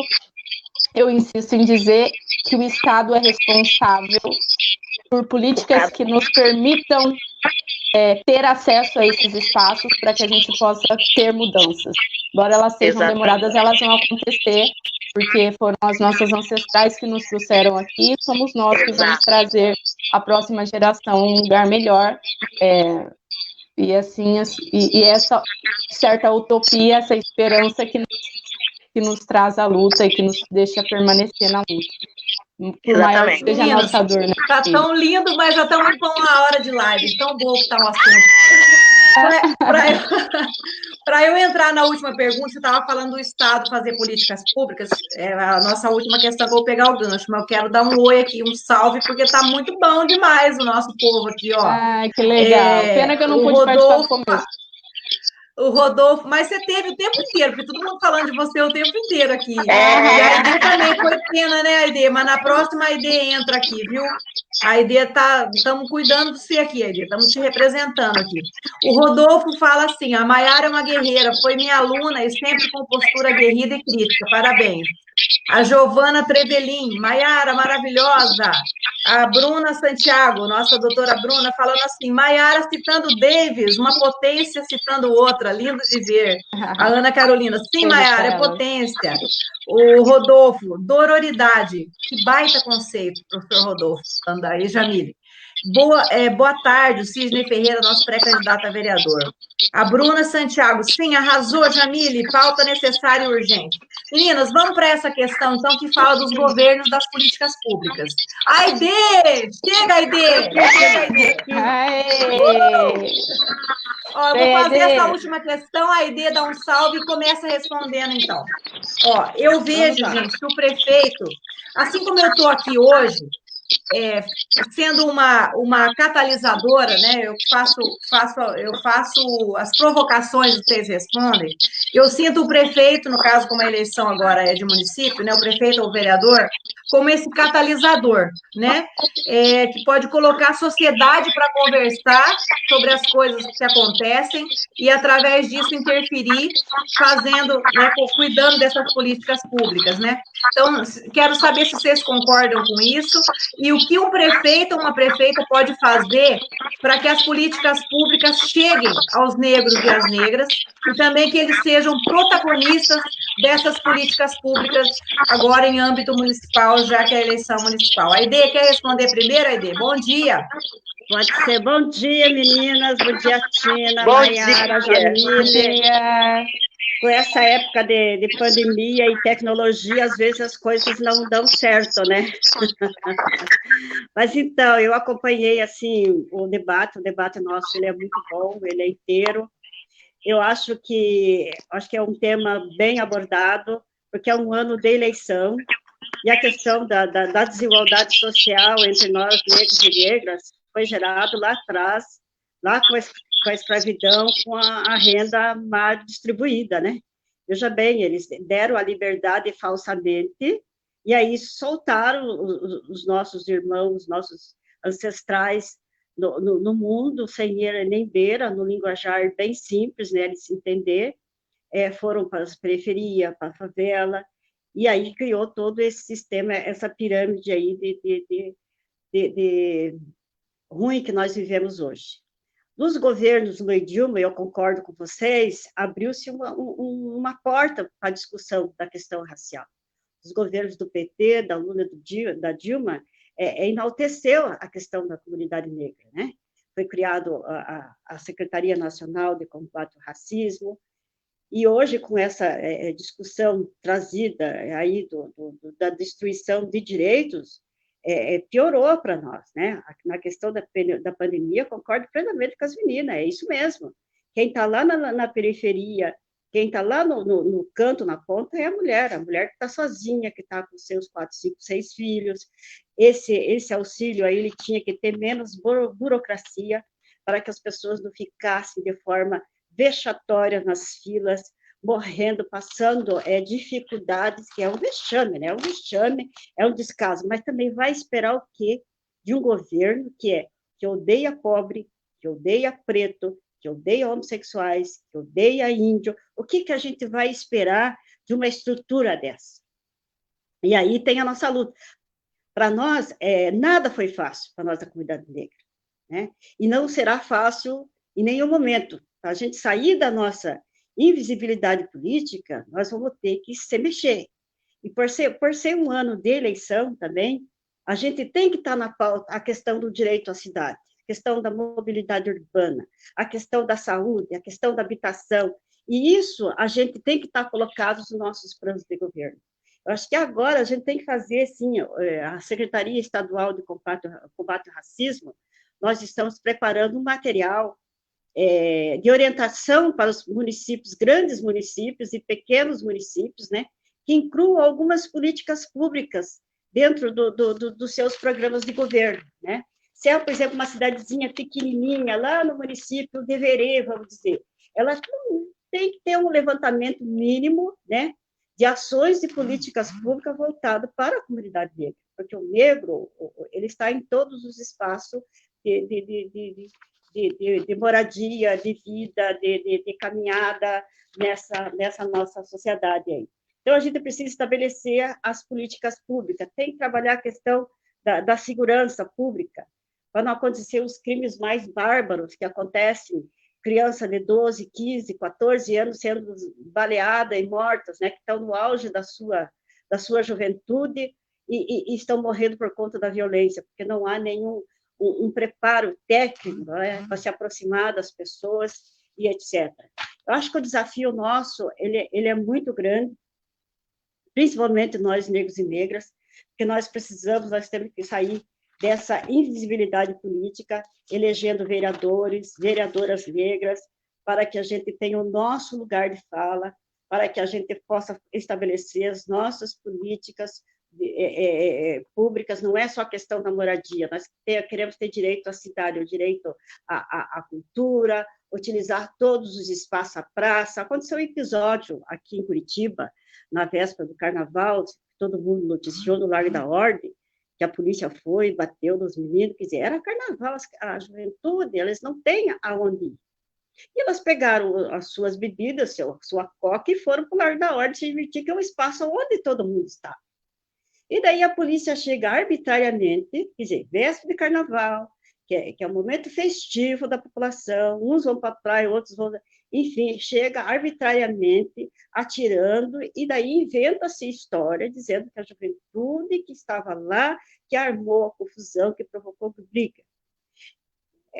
eu insisto em dizer que o Estado é responsável por políticas que nos permitam ter acesso a esses espaços para que a gente possa ter mudanças. Embora elas sejam demoradas, elas vão acontecer, porque foram as nossas ancestrais que nos trouxeram aqui, somos nós que vamos trazer a próxima geração um lugar melhor, e assim, e essa certa utopia, essa esperança que nos traz a luta e que nos deixa permanecer na luta. Exatamente. Seja a nossa dor, né? Tá tão lindo, mas já estamos com uma hora de live. Tão bom que está o assunto. Para eu entrar na última pergunta, você estava falando do Estado fazer políticas públicas. A nossa última questão, vou pegar o gancho, mas eu quero dar um oi aqui, um salve, porque está muito bom demais o nosso povo aqui, ó. Ai, que legal. Pena que eu não pude participar do começo. O Rodolfo, mas você teve o tempo inteiro, porque todo mundo falando de você o tempo inteiro aqui. E a Aide também foi pena, né, Aide? Mas na próxima a Aide entra aqui, viu? A Aide estamos cuidando de você aqui, Aide, estamos te representando aqui. O Rodolfo fala assim, a Maiara é uma guerreira, foi minha aluna e sempre com postura aguerrida e crítica, parabéns. A Giovana Trevelin, Maiara, maravilhosa. A Bruna Santiago, nossa doutora Bruna, falando assim, Maiara citando Davis, uma potência citando outra, lindo de ver. A Ana Carolina, sim, Maiara, é potência. O Rodolfo, dororidade, que baita conceito, professor Rodolfo, falando aí, Jamile. Boa tarde, o Cisne Ferreira, nosso pré-candidato a vereador. A Bruna Santiago, sim, arrasou, Jamile, pauta necessária e urgente. Meninas, vamos para essa questão, então, que fala dos governos das políticas públicas. Aide! Chega, Aide! Ó, eu vou fazer essa última questão, a Aide dá um salve e começa respondendo, então. Ó, eu vejo, gente, que o prefeito, assim como eu estou aqui hoje, sendo uma catalisadora, né? Eu faço as provocações, vocês respondem. Eu sinto o prefeito, no caso, como a eleição agora é de município, né? O prefeito ou o vereador, como esse catalisador, né? Que pode colocar a sociedade para conversar sobre as coisas que acontecem e, através disso, interferir, fazendo, né, cuidando dessas políticas públicas, né? Então, quero saber se vocês concordam com isso e o que um prefeito ou uma prefeita pode fazer para que as políticas públicas cheguem aos negros e às negras e também que eles sejam protagonistas dessas políticas públicas agora em âmbito municipal, já que é a eleição municipal. A Aide, quer responder primeiro, Aide? Bom dia. Pode ser. Bom dia, meninas. Bom dia, Tina, Maiara, Jamile. Com essa época de pandemia e tecnologia, às vezes as coisas não dão certo, né? Mas, então, eu acompanhei, assim, o debate nosso, ele é muito bom, ele é inteiro. Eu acho que é um tema bem abordado, porque é um ano de eleição, e a questão da desigualdade social entre nós, negros e negras, foi gerado lá atrás, lá com a escravidão, com a renda mal distribuída, né? Veja bem, eles deram a liberdade falsamente, e aí soltaram os nossos irmãos, nossos ancestrais no mundo, sem ira nem beira, no linguajar bem simples, né, de se entender, foram para as periferias, para a favela, e aí criou todo esse sistema, essa pirâmide aí de ruim que nós vivemos hoje. Nos governos Lula e Dilma, eu concordo com vocês, abriu-se uma porta para a discussão da questão racial. Os governos do PT, da Lula e da Dilma, enalteceu a questão da comunidade negra, né? Foi criado a Secretaria Nacional de Combate ao Racismo, e hoje, com essa discussão trazida aí da destruição de direitos, piorou para nós, né? Na questão da pandemia, concordo plenamente com as meninas, é isso mesmo. Quem está lá na periferia, quem está lá no canto, na ponta, é a mulher que está sozinha, que está com seus 4, 5, 6 filhos. Esse auxílio aí, ele tinha que ter menos burocracia para que as pessoas não ficassem de forma vexatória nas filas, morrendo, passando dificuldades, que é um vexame, né? É um vexame, é um descaso, mas também vai esperar o quê? De um governo que odeia pobre, que odeia preto, que odeia homossexuais, que odeia índio. O que a gente vai esperar de uma estrutura dessa? E aí tem a nossa luta. Para nós, nada foi fácil para nós da comunidade negra, né? E não será fácil em nenhum momento. Para a gente sair da nossa invisibilidade política, nós vamos ter que se mexer. E por ser um ano de eleição também, a gente tem que estar na pauta a questão do direito à cidade, a questão da mobilidade urbana, a questão da saúde, a questão da habitação. E isso a gente tem que estar colocado nos nossos planos de governo. Eu acho que agora a gente tem que fazer, sim, a Secretaria Estadual de Combate ao Racismo, nós estamos preparando um material de orientação para os municípios, grandes municípios e pequenos municípios, né, que incluam algumas políticas públicas dentro dos seus programas de governo, né? Se é, por exemplo, uma cidadezinha pequenininha, lá no município de Verê, vamos dizer, ela tem que ter um levantamento mínimo, né, de ações e políticas públicas voltadas para a comunidade negra, porque o negro, ele está em todos os espaços de moradia, de vida, de caminhada nessa nossa sociedade aí. Então, a gente precisa estabelecer as políticas públicas, tem que trabalhar a questão da segurança pública, para não acontecer os crimes mais bárbaros que acontecem, criança de 12, 15, 14 anos sendo baleadas e mortas, né, que estão no auge da sua juventude e estão morrendo por conta da violência, porque não há nenhum um preparo técnico, né, para se aproximar das pessoas e etc. Eu acho que o desafio nosso ele é muito grande, principalmente nós, negros e negras, porque nós temos que sair dessa invisibilidade política, elegendo vereadores, vereadoras negras, para que a gente tenha o nosso lugar de fala, para que a gente possa estabelecer as nossas políticas públicas, não é só a questão da moradia, nós queremos ter direito à cidade, o direito à cultura, utilizar todos os espaços, a praça. Aconteceu um episódio aqui em Curitiba, na véspera do Carnaval, todo mundo noticiou no Largo da Ordem, que a polícia foi, bateu nos meninos, quer dizer, era Carnaval, a juventude, eles não têm aonde ir. E elas pegaram as suas bebidas, sua coca, e foram para o Largo da Ordem se divertir, que é um espaço onde todo mundo está. E daí a polícia chega arbitrariamente, quer dizer, véspera de Carnaval, que é um momento festivo da população, uns vão para a praia, outros vão... Enfim, chega arbitrariamente, atirando, e daí inventa-se história, dizendo que a juventude que estava lá, que armou a confusão, que provocou briga.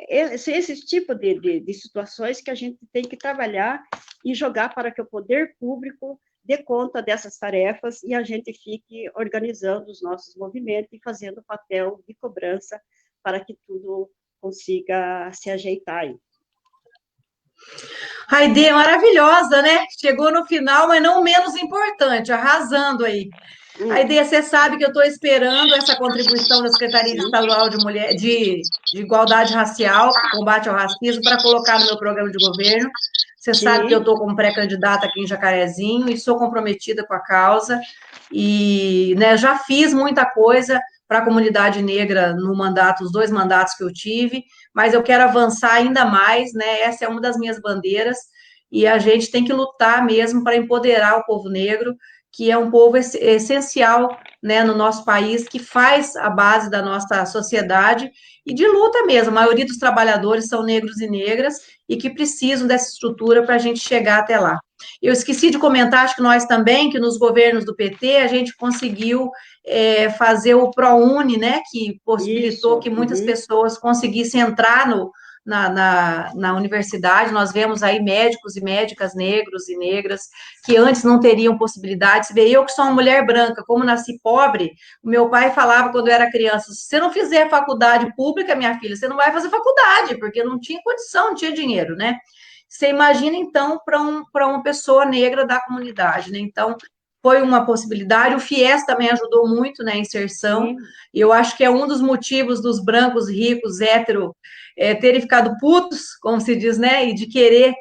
Esse tipo de situações que a gente tem que trabalhar e jogar para que o poder público dê conta dessas tarefas e a gente fique organizando os nossos movimentos e fazendo o papel de cobrança para que tudo consiga se ajeitar aí. Aide, maravilhosa, né? Chegou no final, mas não menos importante, arrasando aí. Aide, você sabe que eu estou esperando essa contribuição da Secretaria Estadual de Igualdade Racial, combate ao racismo, para colocar no meu programa de governo. Você sabe que eu estou como pré-candidata aqui em Jacarezinho e sou comprometida com a causa. E né, já fiz muita coisa para a comunidade negra no mandato, os 2 mandatos que eu tive, mas eu quero avançar ainda mais, né? Essa é uma das minhas bandeiras, e a gente tem que lutar mesmo para empoderar o povo negro, que é um povo essencial, né, no nosso país, que faz a base da nossa sociedade e de luta mesmo. A maioria dos trabalhadores são negros e negras e que precisam dessa estrutura para a gente chegar até lá. Eu esqueci de comentar, acho que nós também, que nos governos do PT a gente conseguiu fazer o ProUni, né, que possibilitou que muitas pessoas conseguissem entrar na universidade. Nós vemos aí médicos e médicas negros e negras que antes não teriam possibilidade. Eu que sou uma mulher branca, como nasci pobre, o meu pai falava quando eu era criança, se você não fizer faculdade pública, minha filha, você não vai fazer faculdade, porque não tinha condição, não tinha dinheiro, né? Você imagina, então, para uma pessoa negra da comunidade, né? Então, foi uma possibilidade. O FIES também ajudou muito na inserção, e eu acho que é um dos motivos dos brancos, ricos, héteros, terem ficado putos, como se diz, né? E de querer.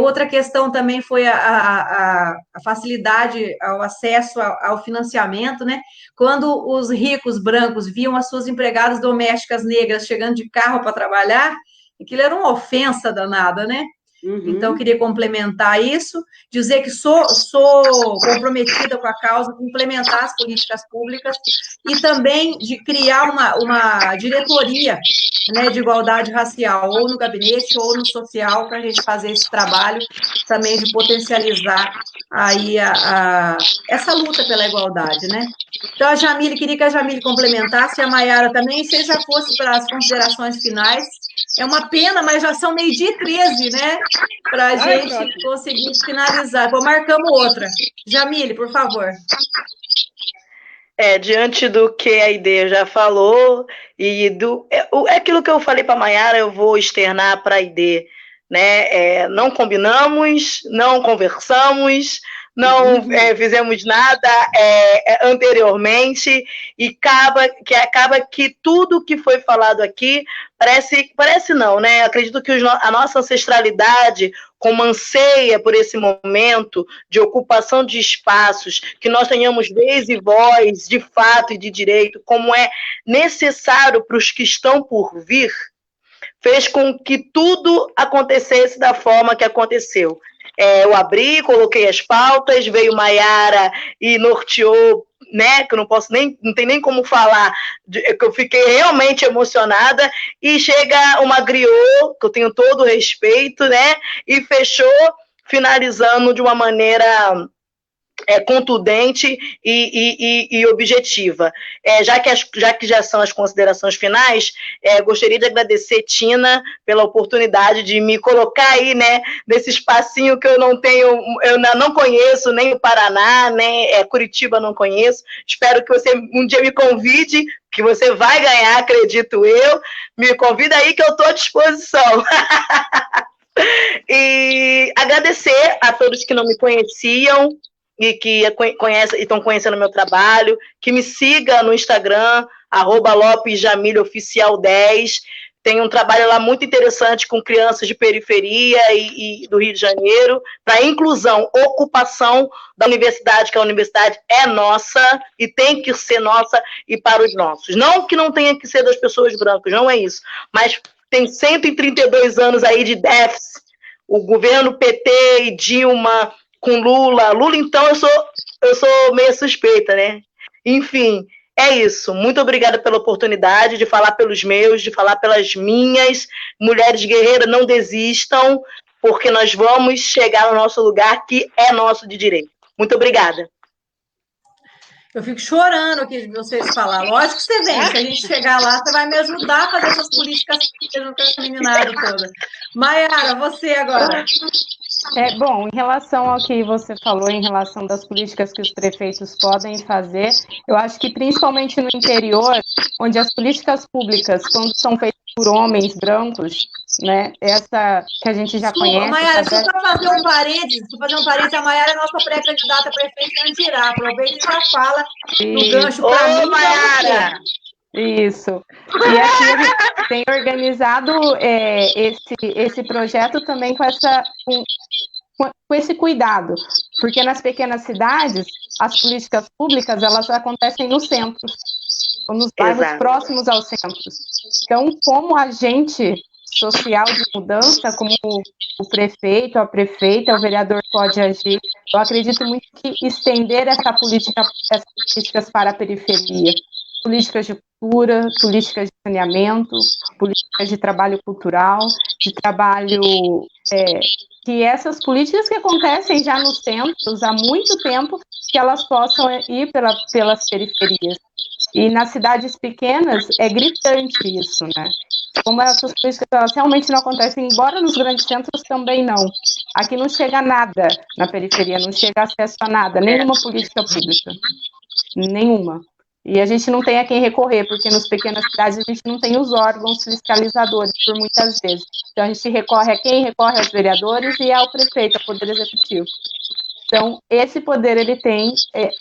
Outra questão também foi a facilidade ao acesso ao financiamento, né? Quando os ricos brancos viam as suas empregadas domésticas negras chegando de carro para trabalhar, aquilo era uma ofensa danada, né? Então, eu queria complementar isso, dizer que sou comprometida com a causa de implementar as políticas públicas e também de criar uma diretoria, né, de igualdade racial, ou no gabinete ou no social, para a gente fazer esse trabalho também de potencializar aí essa luta pela igualdade, né? Então, a Jamile, queria que a Jamile complementasse, a Maiara também, se já fosse para as considerações finais. É uma pena, mas já são 12h13, né? Para a gente conseguir finalizar. Então, marcamos outra. Jamile, por favor. Diante do que a Aide já falou, e aquilo que eu falei para a Maiara, eu vou externar para a Aide, né? Não combinamos, não conversamos, não fizemos nada anteriormente, e acaba que tudo que foi falado aqui parece não, né? Acredito que a nossa ancestralidade, como anseia por esse momento de ocupação de espaços, que nós tenhamos vez e voz, de fato e de direito, como é necessário para os que estão por vir, fez com que tudo acontecesse da forma que aconteceu. Eu abri, coloquei as pautas, veio Maiara e norteou, né, que eu não tem nem como falar, que eu fiquei realmente emocionada, e chega uma griot, que eu tenho todo o respeito, né, e fechou, finalizando de uma maneira contundente e objetiva. Já que já são as considerações finais, gostaria de agradecer, Tina, pela oportunidade de me colocar aí, né, nesse espacinho que eu não conheço, nem o Paraná, nem Curitiba não conheço. Espero que você um dia me convide, que você vai ganhar, acredito eu. Me convida aí que eu estou à disposição. E agradecer a todos que não me conheciam, e que estão conhecendo o meu trabalho, que me siga no Instagram, @LopesJamíliOficial10. Tem um trabalho lá muito interessante com crianças de periferia e do Rio de Janeiro, para inclusão, ocupação da universidade, que a universidade é nossa e tem que ser nossa e para os nossos. Não que não tenha que ser das pessoas brancas, não é isso, mas tem 132 anos aí de déficit, o governo PT e Dilma com Lula, então eu sou meio suspeita, né? Enfim, é isso. Muito obrigada pela oportunidade de falar pelos meus, de falar pelas minhas. Mulheres guerreiras, não desistam, porque nós vamos chegar no nosso lugar, que é nosso de direito. Muito obrigada. Eu fico chorando aqui de vocês falar. Lógico que você vem. Se a gente chegar lá, você vai me ajudar a fazer essas políticas que meninada toda. Maiara, você agora. Bom, em relação ao que você falou, em relação das políticas que os prefeitos podem fazer, eu acho que principalmente no interior, onde as políticas públicas, quando são feitas por homens brancos, né, essa que a gente já conhece... Maiara, só para fazer um parênteses, a Maiara é nossa pré-candidata a prefeita de Andirá. Aproveita e já fala no gancho para mim. Maiara! Isso. E aqui ele tem organizado esse projeto também com esse cuidado, porque nas pequenas cidades, as políticas públicas, elas acontecem nos centros, ou nos bairros próximos aos centros. Então, como agente social de mudança, como o prefeito, a prefeita, o vereador pode agir, eu acredito muito que estender essas políticas para a periferia, políticas de cultura, políticas de saneamento, políticas de trabalho cultural, de trabalho... que essas políticas que acontecem já nos centros há muito tempo, que elas possam ir pelas periferias. E nas cidades pequenas é gritante isso, né? Como essas políticas elas realmente não acontecem, embora nos grandes centros também não. Aqui não chega nada na periferia, não chega acesso a nada, nenhuma política pública. Nenhuma. E a gente não tem a quem recorrer, porque nas pequenas cidades a gente não tem os órgãos fiscalizadores, por muitas vezes. Então, a gente recorre a quem? Recorre aos vereadores e ao prefeito, ao Poder Executivo. Então, esse poder, ele tem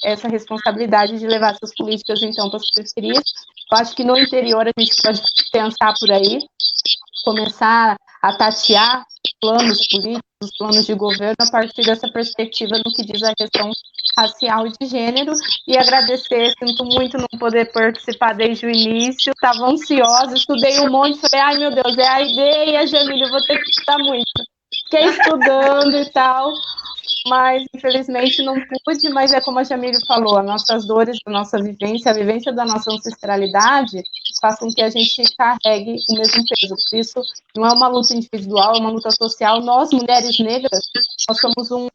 essa responsabilidade de levar essas políticas, então, para as periferias. Eu acho que no interior a gente pode pensar por aí, começar a tatear planos políticos, planos de governo, a partir dessa perspectiva no que diz a questão racial e de gênero, e agradecer, sinto muito não poder participar desde o início, estava ansiosa, estudei um monte, falei, ai meu Deus, é a ideia e a Jamília, eu vou ter que estudar muito. Fiquei estudando e tal, mas infelizmente não pude, mas é como a Jamília falou, as nossas dores, a nossa vivência, a vivência da nossa ancestralidade faz com que a gente carregue o mesmo peso. Por isso, não é uma luta individual, é uma luta social. Nós, mulheres negras, nós somos um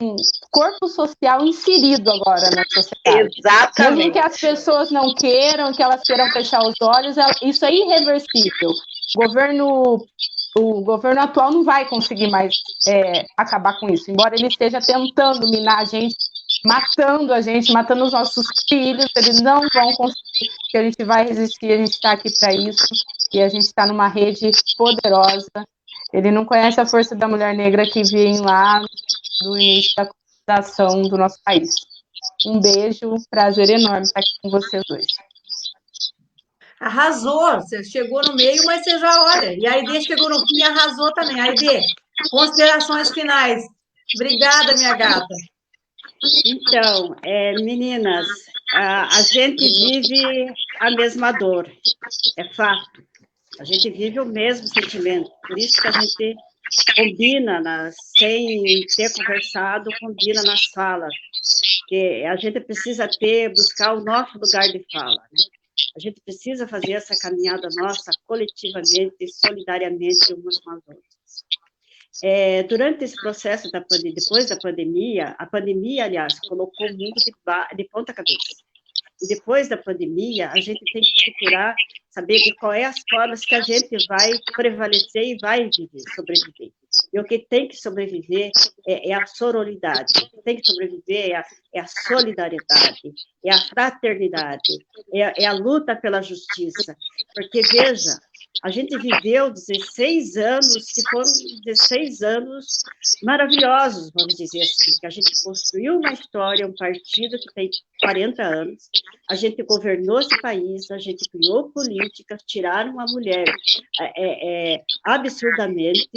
corpo social inserido agora na sociedade. Exatamente. Mesmo que as pessoas não queiram, que elas queiram fechar os olhos, isso é irreversível. O governo atual não vai conseguir mais acabar com isso, embora ele esteja tentando minar a gente, matando os nossos filhos, eles não vão conseguir, que a gente vai resistir, a gente está aqui para isso, e a gente está numa rede poderosa. Ele não conhece a força da mulher negra que vem lá do início da fundação do nosso país. Um beijo, prazer enorme estar aqui com vocês hoje. Arrasou, você chegou no meio, mas você já olha. E a Aide chegou no fim e arrasou também. Aide, considerações finais. Obrigada, minha gata. Então, meninas, a gente vive a mesma dor, é fato. A gente vive o mesmo sentimento. Por isso que a gente combina, sem ter conversado, combina nas falas. Que a gente precisa buscar o nosso lugar de fala, né? A gente precisa fazer essa caminhada nossa coletivamente e solidariamente umas com as outras. Durante esse processo depois da pandemia, a pandemia, aliás, colocou o mundo de ponta cabeça. E depois da pandemia, a gente tem que procurar saber de qual é as formas que a gente vai prevalecer e vai sobreviver. E o que tem que sobreviver é a sororidade, o que tem que sobreviver é a solidariedade, é a fraternidade, é a luta pela justiça. Porque, veja, A gente viveu 16 anos, que foram 16 anos maravilhosos, vamos dizer assim, que a gente construiu uma história, um partido que tem 40 anos, a gente governou esse país, a gente criou políticas, tiraram a mulher absurdamente,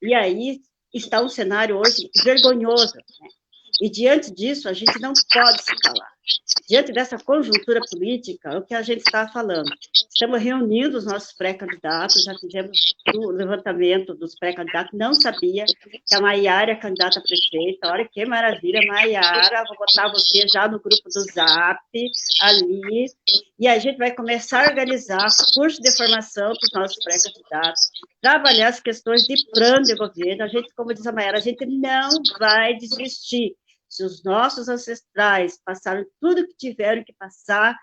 e aí está um cenário hoje vergonhoso, né? E diante disso, a gente não pode se calar. Diante dessa conjuntura política, o que a gente está falando? Estamos reunindo os nossos pré-candidatos, já fizemos o levantamento dos pré-candidatos, não sabia que a Maiara é candidata a prefeita, olha que maravilha, Maiara, vou botar você já no grupo do Zap, ali, e a gente vai começar a organizar curso de formação para os nossos pré-candidatos, trabalhar as questões de plano de governo, a gente, como diz a Maiara, a gente não vai desistir. Se os nossos ancestrais passaram tudo que tiveram que passar,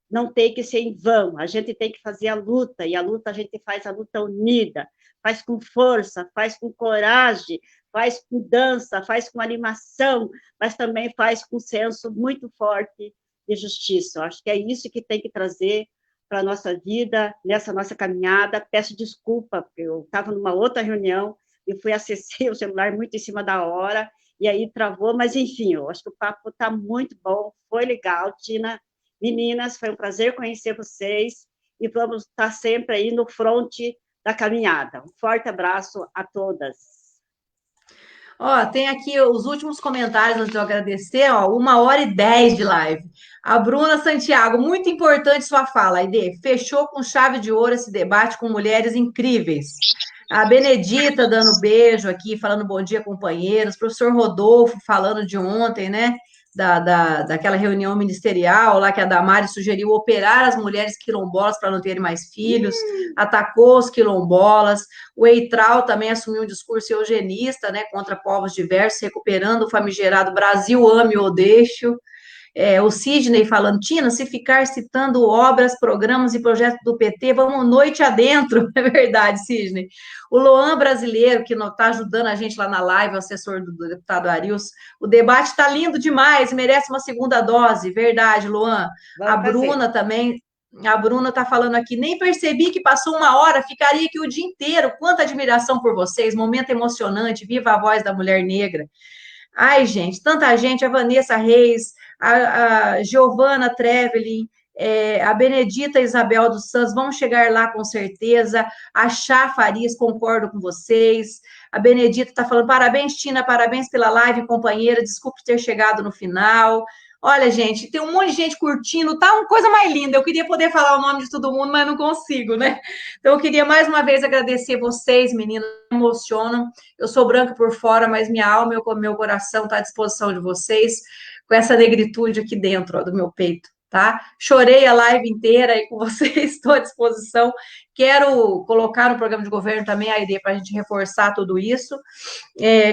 não tem que ser em vão, a gente tem que fazer a luta, e a luta a gente faz a luta unida, faz com força, faz com coragem, faz com dança, faz com animação, mas também faz com um senso muito forte de justiça. Eu acho que é isso que tem que trazer para a nossa vida, nessa nossa caminhada. Peço desculpa, porque eu estava numa outra reunião e fui acessar o celular muito em cima da hora, e aí travou, mas enfim, eu acho que o papo está muito bom, foi legal, Tina. Meninas, foi um prazer conhecer vocês, e vamos estar sempre aí no fronte da caminhada. Um forte abraço a todas. Ó, tem aqui os últimos comentários antes de eu agradecer, ó, 1h10 de live. A Bruna Santiago, muito importante sua fala, Aide. Fechou com chave de ouro esse debate com mulheres incríveis. A Benedita dando beijo aqui, falando bom dia, companheiros. Professor Rodolfo falando de ontem, né? Daquela reunião ministerial lá que a Damares sugeriu operar as mulheres quilombolas para não terem mais filhos, atacou os quilombolas. O Eitral também assumiu um discurso eugenista, né, contra povos diversos, recuperando o famigerado Brasil ame ou deixe. O Sidney falando, Tina, se ficar citando obras, programas e projetos do PT, vamos noite adentro. É verdade, Sidney. O Loan brasileiro, que está ajudando a gente lá na live, o assessor do deputado Arilson, o debate está lindo demais, merece uma segunda dose. Verdade, Loan. A Bruna também, a Bruna está falando aqui, nem percebi que passou 1 hora, ficaria aqui o dia inteiro. Quanta admiração por vocês, momento emocionante, viva a voz da mulher negra. Ai, gente, tanta gente, a Vanessa Reis, a Giovana Trevelin, a Benedita Isabel dos Santos, vamos chegar lá com certeza. A Chá Farias, concordo com vocês. A Benedita está falando, parabéns, Tina, parabéns pela live, companheira, desculpe ter chegado no final. Olha, gente, tem um monte de gente curtindo, tá uma coisa mais linda. Eu queria poder falar o nome de todo mundo, mas não consigo, né? Então, eu queria mais uma vez agradecer vocês, meninas, me emocionam. Eu sou branca por fora, mas minha alma e meu coração está à disposição de vocês, com essa negritude aqui dentro, ó, do meu peito, tá? Chorei a live inteira aí com vocês, estou à disposição. Quero colocar no programa de governo também a ideia para a gente reforçar tudo isso.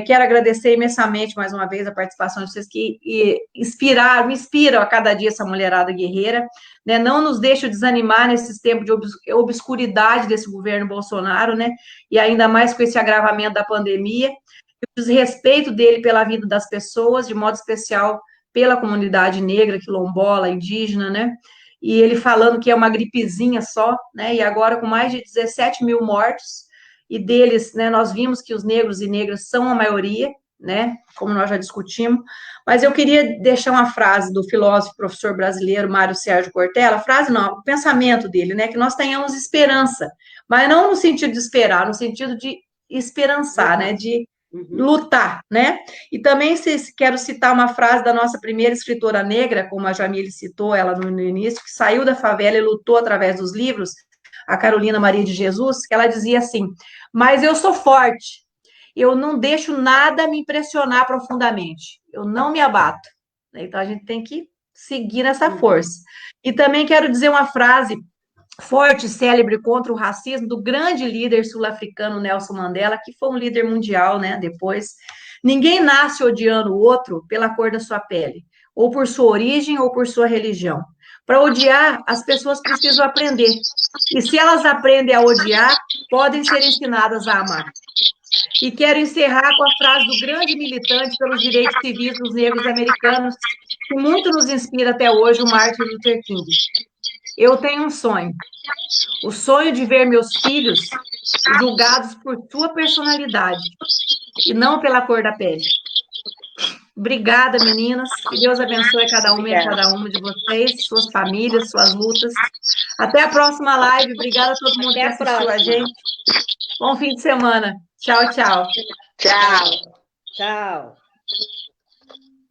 Quero agradecer imensamente, mais uma vez, a participação de vocês que me inspiram a cada dia essa mulherada guerreira, né? Não nos deixam desanimar nesses tempos de obscuridade desse governo Bolsonaro, né? E ainda mais com esse agravamento da pandemia, e o desrespeito dele pela vida das pessoas, de modo especial pela comunidade negra, quilombola, indígena, né? E ele falando que é uma gripezinha só, né? E agora com mais de 17 mil mortos, e deles, né, nós vimos que os negros e negras são a maioria, né, como nós já discutimos, mas eu queria deixar uma frase do filósofo professor brasileiro Mário Sérgio Cortella, frase não, o pensamento dele, né, que nós tenhamos esperança, mas não no sentido de esperar, no sentido de esperançar, né, de lutar, né, e também quero citar uma frase da nossa primeira escritora negra, como a Jamile citou ela no início, que saiu da favela e lutou através dos livros, a Carolina Maria de Jesus, que ela dizia assim, mas eu sou forte, eu não deixo nada me impressionar profundamente, eu não me abato. Então, a gente tem que seguir nessa força. E também quero dizer uma frase forte, célebre contra o racismo, do grande líder sul-africano Nelson Mandela, que foi um líder mundial, né, depois. Ninguém nasce odiando o outro pela cor da sua pele, ou por sua origem, ou por sua religião. Para odiar, as pessoas precisam aprender. E se elas aprendem a odiar, podem ser ensinadas a amar. E quero encerrar com a frase do grande militante pelos direitos civis dos negros americanos, que muito nos inspira até hoje, o Martin Luther King. Eu tenho um sonho. O sonho de ver meus filhos julgados por sua personalidade e não pela cor da pele. Obrigada, meninas. Que Deus abençoe cada uma e cada uma de vocês, suas famílias, suas lutas. Até a próxima live. Obrigada a todo mundo que assistiu a gente. Bom fim de semana. Tchau, tchau. Tchau. Tchau.